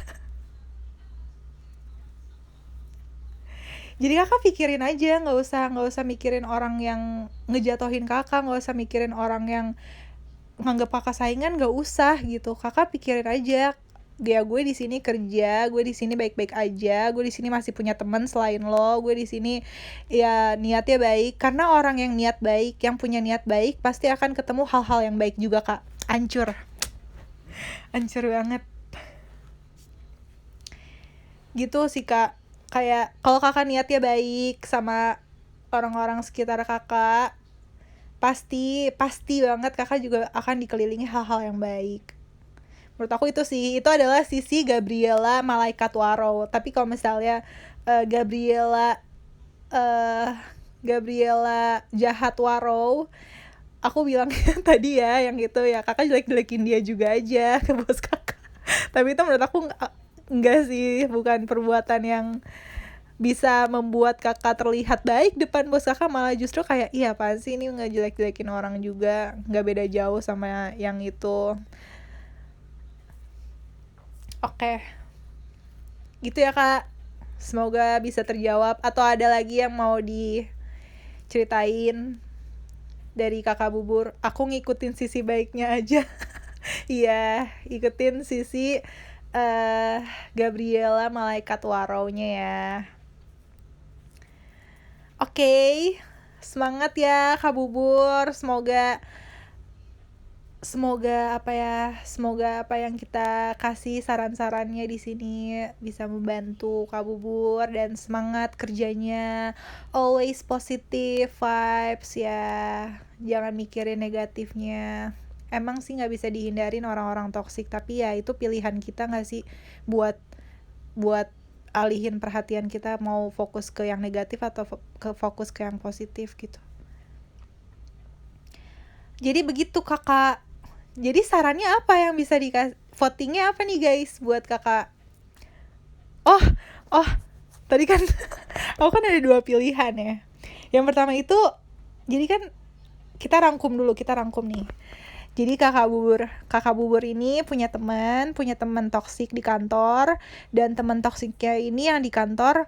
Jadi kakak pikirin aja, nggak usah mikirin orang yang ngejatohin kakak, nggak usah mikirin orang yang nganggep kakak saingan, nggak usah gitu. Kakak pikirin aja, ya gue di sini kerja, gue di sini baik-baik aja, gue di sini masih punya teman selain lo, gue di sini ya niatnya baik. Karena orang yang niat baik, yang punya niat baik, pasti akan ketemu hal-hal yang baik juga kak. Hancur banget gitu sih kak. Kayak kalau kakak niatnya baik sama orang-orang sekitar kakak, pasti banget kakak juga akan dikelilingi hal-hal yang baik. Menurut aku itu sih, itu adalah sisi Gabriela Malaikat Warrow. Tapi kalau misalnya Gabriela Gabriela Jahatwarow. Aku bilang tadi ya yang itu ya, kakak jelek-jelekin dia juga aja ke bos kakak. Tapi itu menurut aku enggak sih, bukan perbuatan yang bisa membuat kakak terlihat baik depan bos kakak, malah justru kayak iya apaan sih ini ngejelek-jelekin orang juga, nggak beda jauh sama yang itu. Oke, gitu ya kak, semoga bisa terjawab. Atau ada lagi yang mau diceritain dari kakak Bubur? Aku ngikutin sisi baiknya aja. Iya, ikutin sisi Gabriela Malaikat Warau-nya ya. Oke, semangat ya Kak Bubur. Semoga apa yang kita kasih saran-sarannya di sini bisa membantu Kak Bubur, dan semangat kerjanya. Always positive vibes ya. Jangan mikirin negatifnya. Emang sih nggak bisa dihindarin orang-orang toksik, tapi ya itu pilihan kita nggak sih buat alihin perhatian kita, mau fokus ke yang negatif atau fokus ke yang positif gitu. Jadi begitu kakak. Jadi sarannya apa yang bisa dikasih? Votingnya apa nih guys buat kakak? Oh, tadi kan aku kan ada 2 pilihan ya. Yang pertama itu, jadi kan kita rangkum nih. Jadi kakak bubur ini punya teman toksik di kantor, dan teman toksiknya ini yang di kantor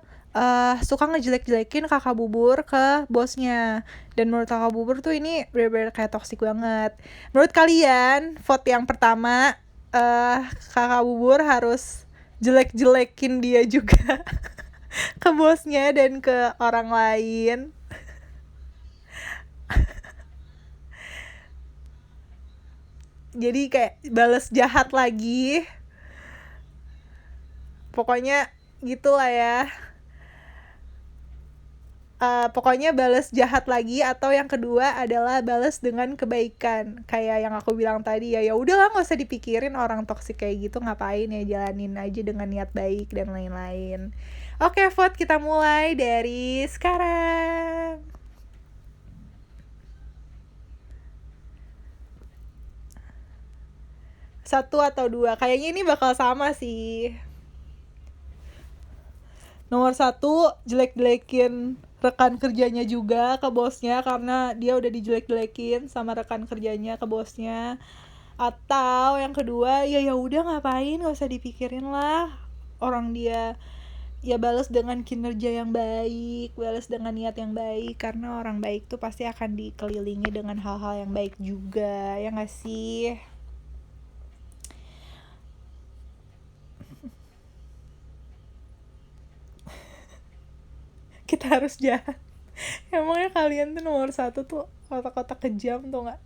suka ngejelek-jelekin kakak bubur ke bosnya. Dan menurut kakak bubur tuh ini bener-bener kayak toksik banget. Menurut kalian, vote yang pertama, kakak bubur harus jelek-jelekin dia juga ke bosnya dan ke orang lain. Jadi kayak balas jahat lagi. Pokoknya gitulah ya. Pokoknya balas jahat lagi, atau yang kedua adalah balas dengan kebaikan. Kayak yang aku bilang tadi ya udahlah nggak usah dipikirin orang toksik kayak gitu, ngapain ya, jalanin aja dengan niat baik dan lain-lain. Oke, vote kita mulai dari sekarang. Satu atau dua, kayaknya ini bakal sama sih. Nomor 1, jelek-jelekin rekan kerjanya juga ke bosnya, karena dia udah dijelek-jelekin sama rekan kerjanya ke bosnya. Atau yang kedua, ya udah ngapain, nggak usah dipikirin lah orang dia. Ya balas dengan kinerja yang baik, balas dengan niat yang baik, karena orang baik tuh pasti akan dikelilingi dengan hal-hal yang baik juga, ya nggak sih? Kita harus jahat. Emangnya kalian tuh nomor 1 tuh otak-otak kejam tuh nggak?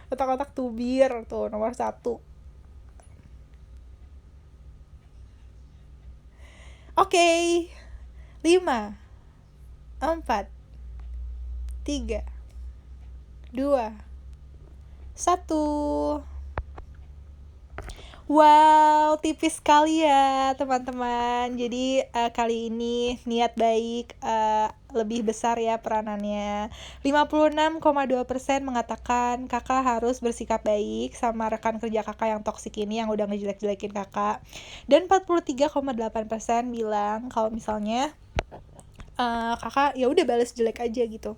Otak-otak tubir tuh nomor 1. Oke, 5, 4, 3, 2, 1. Wow, tipis sekali ya teman-teman. Jadi kali ini niat baik lebih besar ya peranannya. 56,2% mengatakan kakak harus bersikap baik sama rekan kerja kakak yang toksik ini, yang udah ngejelek-jelekin kakak. Dan 43,8% bilang kalau misalnya kakak ya udah balas jelek aja gitu.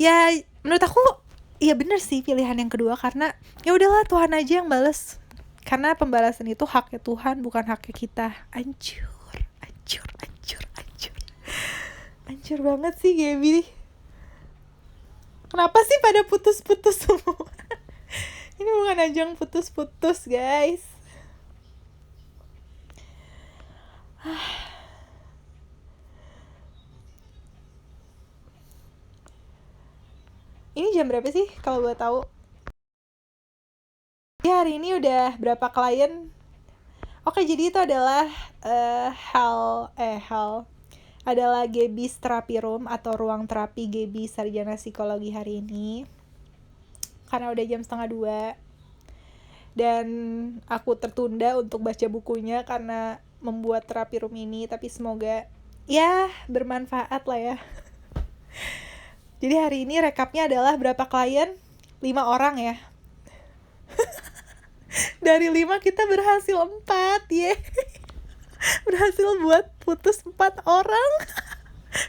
Ya menurut aku ya bener sih pilihan yang kedua, karena ya udahlah Tuhan aja yang balas. Karena pembalasan itu haknya Tuhan, bukan haknya kita. Hancur banget sih Gaby. Kenapa sih pada putus-putus semua? Ini bukan ajang putus-putus guys. Ini jam berapa sih kalau gue tahu? Ya hari ini udah berapa klien? Oke, jadi itu adalah hal adalah Gaby's Therapy Room atau ruang terapi Gaby Sarjana Psikologi hari ini. Karena udah jam 1:30 dan aku tertunda untuk baca bukunya karena membuat terapi room ini, tapi semoga ya bermanfaat lah ya. Jadi hari ini rekapnya adalah berapa klien? 5 orang ya. Dari 5 kita berhasil 4 ya. Berhasil buat putus 4 orang.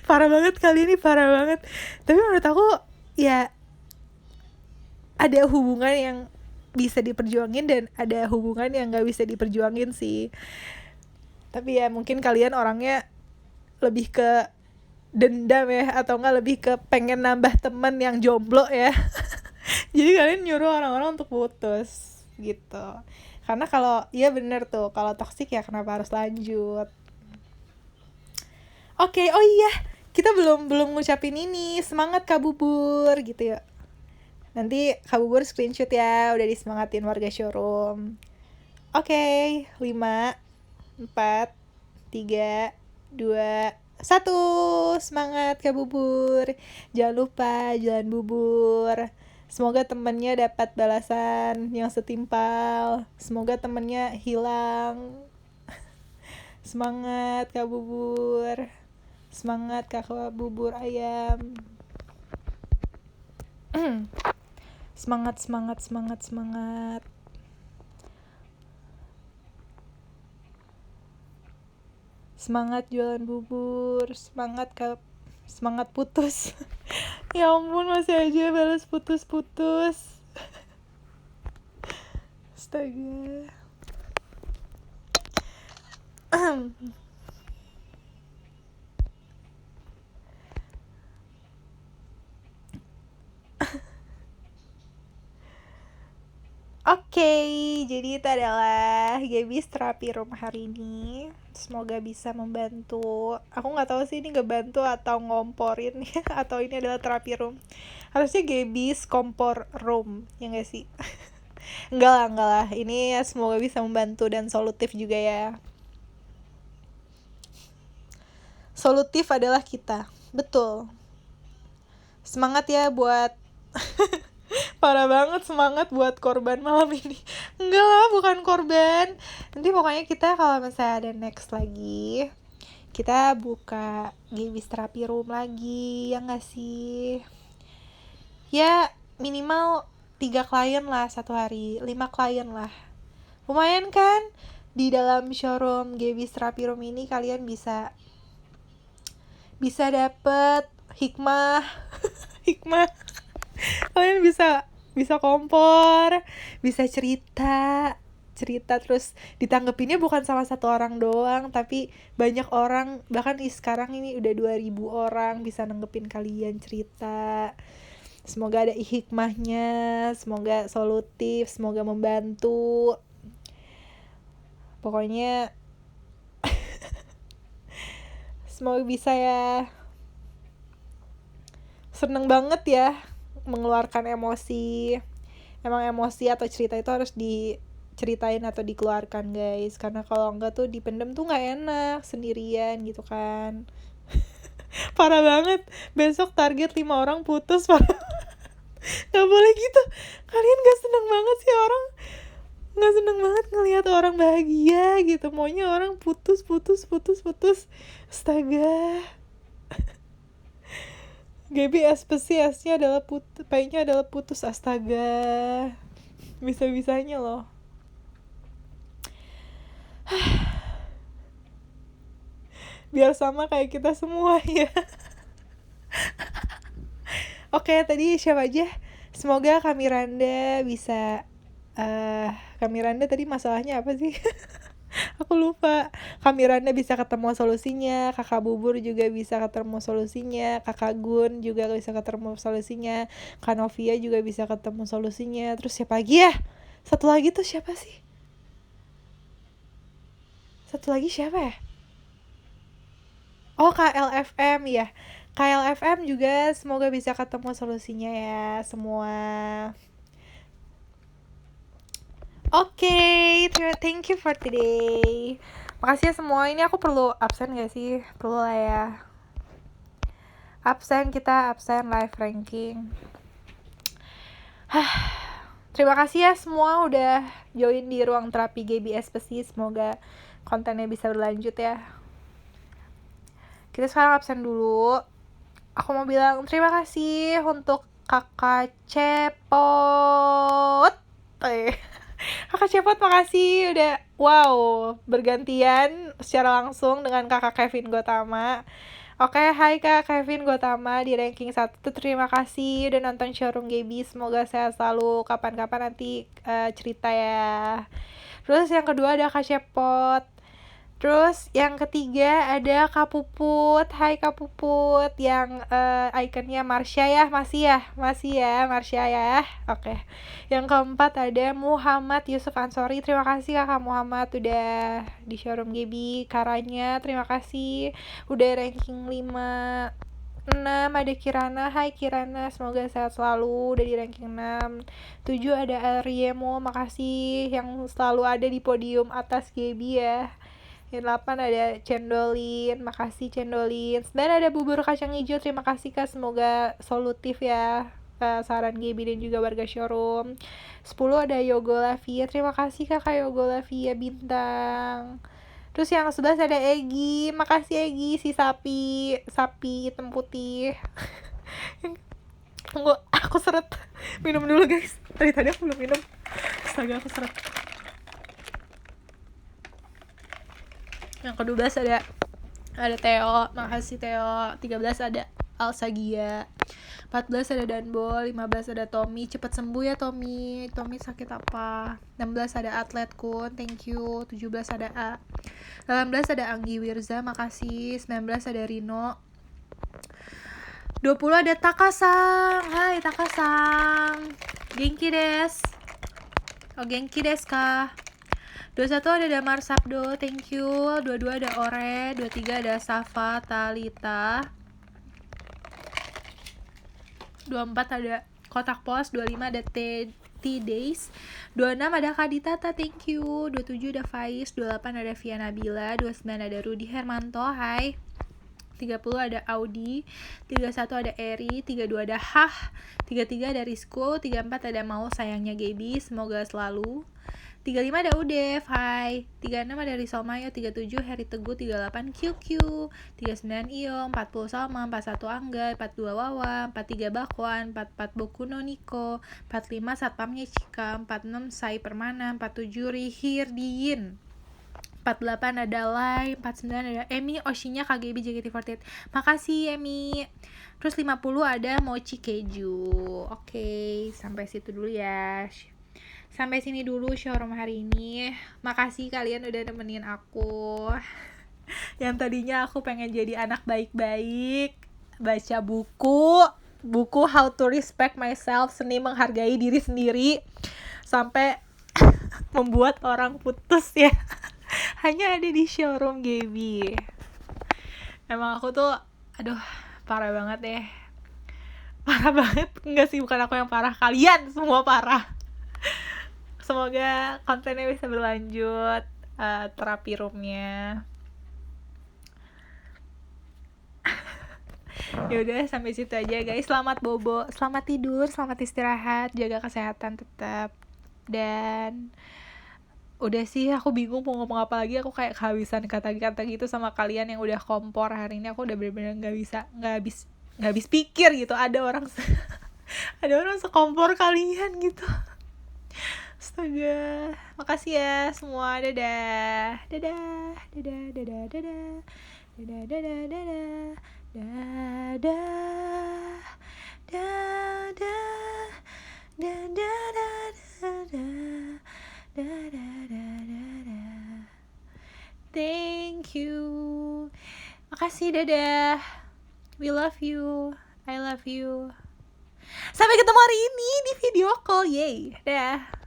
Parah banget kali ini, parah banget. Tapi menurut aku ya ada hubungan yang bisa diperjuangin dan ada hubungan yang gak bisa diperjuangin sih. Tapi ya mungkin kalian orangnya lebih ke dendam ya, atau enggak lebih ke pengen nambah temen yang jomblo ya. Jadi kalian nyuruh orang-orang untuk putus gitu. Karena kalau iya bener tuh, kalau toksik ya kenapa harus lanjut. Oke, oh iya, kita belum ngucapin ini, semangat Kak Bubur gitu ya. Nanti Kak Bubur screenshot ya, udah disemangatin warga showroom. Oke, 5 4 3 2 1. Semangat Kak Bubur. Jangan lupa jalan bubur. Semoga temennya dapat balasan yang setimpal. Semoga temennya hilang. Semangat Kak Bubur. Semangat Kakak Bubur ayam. Semangat, semangat, semangat, semangat. Semangat jualan bubur. Semangat semangat putus. Ya ampun, masih aja balas putus-putus. Astaga. Oke, jadi itu adalah Gaby's Terapi Room hari ini. Semoga bisa membantu. Aku nggak tahu sih ini ngebantu atau ngomporin ya, atau ini adalah terapi room. Harusnya Gaby's Kompor Room, ya nggak sih? Enggak lah. Ini ya semoga bisa membantu dan solutif juga ya. Solutif adalah kita, betul. Semangat ya buat parah banget, semangat buat korban malam ini. Enggak lah, bukan korban. Nanti pokoknya kita kalau misalnya ada next lagi, kita buka Gaby's Terapi Room lagi, ya nggak sih? Ya minimal 3 klien lah satu hari, 5 klien lah. Lumayan kan? Di dalam showroom Gaby's Terapi Room ini kalian bisa dapet hikmah. Hikmah. Kalian bisa kompor, bisa cerita terus ditanggepinnya bukan sama satu orang doang, tapi banyak orang, bahkan sekarang ini udah 2000 orang bisa nanggepin kalian cerita. Semoga ada hikmahnya, semoga solutif, semoga membantu. Pokoknya semoga bisa ya. Seneng banget ya mengeluarkan emosi. Emang emosi atau cerita itu harus diceritain atau dikeluarkan guys, karena kalau enggak tuh dipendem tuh nggak enak sendirian gitu kan. Parah banget, besok target 5 orang putus. Parah. Nggak boleh gitu, kalian nggak seneng banget sih, orang nggak seneng banget ngelihat orang bahagia gitu, maunya orang putus. Astaga. Gaby SPCS-nya adalah P-nya adalah putus, astaga. Bisa-bisanya loh. Biar sama kayak kita semua ya. Oke, tadi siapa aja? Semoga Kami Randa bisa Kami Randa tadi masalahnya apa sih? Aku lupa. Kami Randa bisa ketemu solusinya, Kakak Bubur juga bisa ketemu solusinya, Kakak Gun juga bisa ketemu solusinya, Kak Novia juga bisa ketemu solusinya. Terus siapa lagi ya? Satu lagi tuh siapa sih? Satu lagi siapa ya? Oh, KLFM ya. KLFM juga semoga bisa ketemu solusinya ya semua. Oke, thank you for today. Makasih ya semua. Ini aku perlu absen gak sih? Perlu lah ya. Absen, kita absen live ranking. Terima kasih ya semua udah join di ruang terapi Gaby SPC. Semoga kontennya bisa berlanjut ya. Kita sekarang absen dulu. aku mau bilang terima kasih untuk kakak Cepot. Kakak Cepot makasih udah bergantian secara langsung dengan kakak Kevin Gotama. Oke, hai Kak Kevin Gotama di ranking 1. Terima kasih udah nonton Showroom Gaby. Semoga sehat selalu. Kapan-kapan nanti cerita ya. Terus yang kedua ada Kak Cepot. Terus yang ketiga ada Kak Puput. Hai Kak Puput. Yang ikonnya Marsha ya. Masih ya Marsha ya. Oke. Yang keempat ada Muhammad Yusuf Ansori. Terima kasih Kakak Muhammad udah di Showroom Gaby. Karanya terima kasih udah ranking 5. 6 ada Kirana. Hai Kirana, semoga sehat selalu udah di ranking 6. 7 ada Ariemo, makasih yang selalu ada di podium atas Gaby ya. Yang 8 ada Cendolin, makasih Cendolin. 9 ada Bubur Kacang Hijau, terima kasih Kak, semoga solutif ya saran Gaby dan juga warga showroom. 10 ada Yogolavia, terima kasih Kakak Yogolavia Bintang. Terus yang 11 ada Egi, makasih Egi, si sapi hitam putih. Tunggu, aku seret. Minum dulu guys, tadi aku belum minum. Astaga, aku seret. Yang ke-12 ada Theo, makasih Theo. 13 ada Alsagia. 14 ada Danbol, 15 ada Tommy, cepet sembuh ya Tommy sakit apa. 16 ada Atlet Kun, thank you. 17 ada A. 18 ada Anggi Wirza, makasih. 19 ada Rino. 20 ada Takasang, hai Takasang, genki des. Oh genki des kah. 21 ada Damar Sabdo, thank you. 22 ada Ore. 23 ada Safa Talita. 24 ada Kotak Pos. 25 ada T-Days. 26 ada Kaditata, thank you. 27 ada Faiz. 28 ada Viana Bila. 29 ada Rudi Hermanto, hai. 30 ada Audi. 31 ada Eri. 32 ada Hah. 33 ada Rizko. 34 ada Mau Sayangnya Gaby, semoga selalu. 35 ada Udev, hai. 36 ada Rizal Mayo. 37 Heri Teguh. 38 QQ. 39 Iyo. 40 Salma. 41 Angga. 42 Wawa. 43 Bakwan. 44 Bokuno Niko. 45 Satpamnya Cika. 46 Sai Permana. 47 Rihirdiin. 48 ada Lai. 49 ada Emi Oshinya KGB JKT48, makasih Emi. Terus 50 ada Mochi Keju. Oke, sampai situ dulu ya. Sampai sini dulu showroom hari ini. Makasih kalian udah nemenin aku. Yang tadinya aku pengen jadi anak baik-baik, baca buku How to Respect Myself, seni menghargai diri sendiri, sampai membuat orang putus ya. Hanya ada di showroom Gaby. Emang aku tuh parah banget deh. Parah banget. Enggak sih, bukan aku yang parah, kalian semua parah. Semoga kontennya bisa berlanjut, terapi roomnya. Yaudah, sampai situ aja guys. Selamat bobo, selamat tidur, selamat istirahat, jaga kesehatan tetap. Dan udah sih, aku bingung mau ngomong apa lagi. Aku kayak kehabisan kata-kata gitu sama kalian yang udah kompor hari ini. Aku udah bener-bener nggak habis pikir gitu. Ada orang sekompor kalian gitu. Astaga, makasih ya semua. Dadah, dadah, dadah, dadah, dadah, dadah, dadah, dadah, dadah, dadah, dadah, dadah. Thank you. Makasih, dadah. We love you. I love you. Sampai ketemu hari ini di video call. Yay. Dah.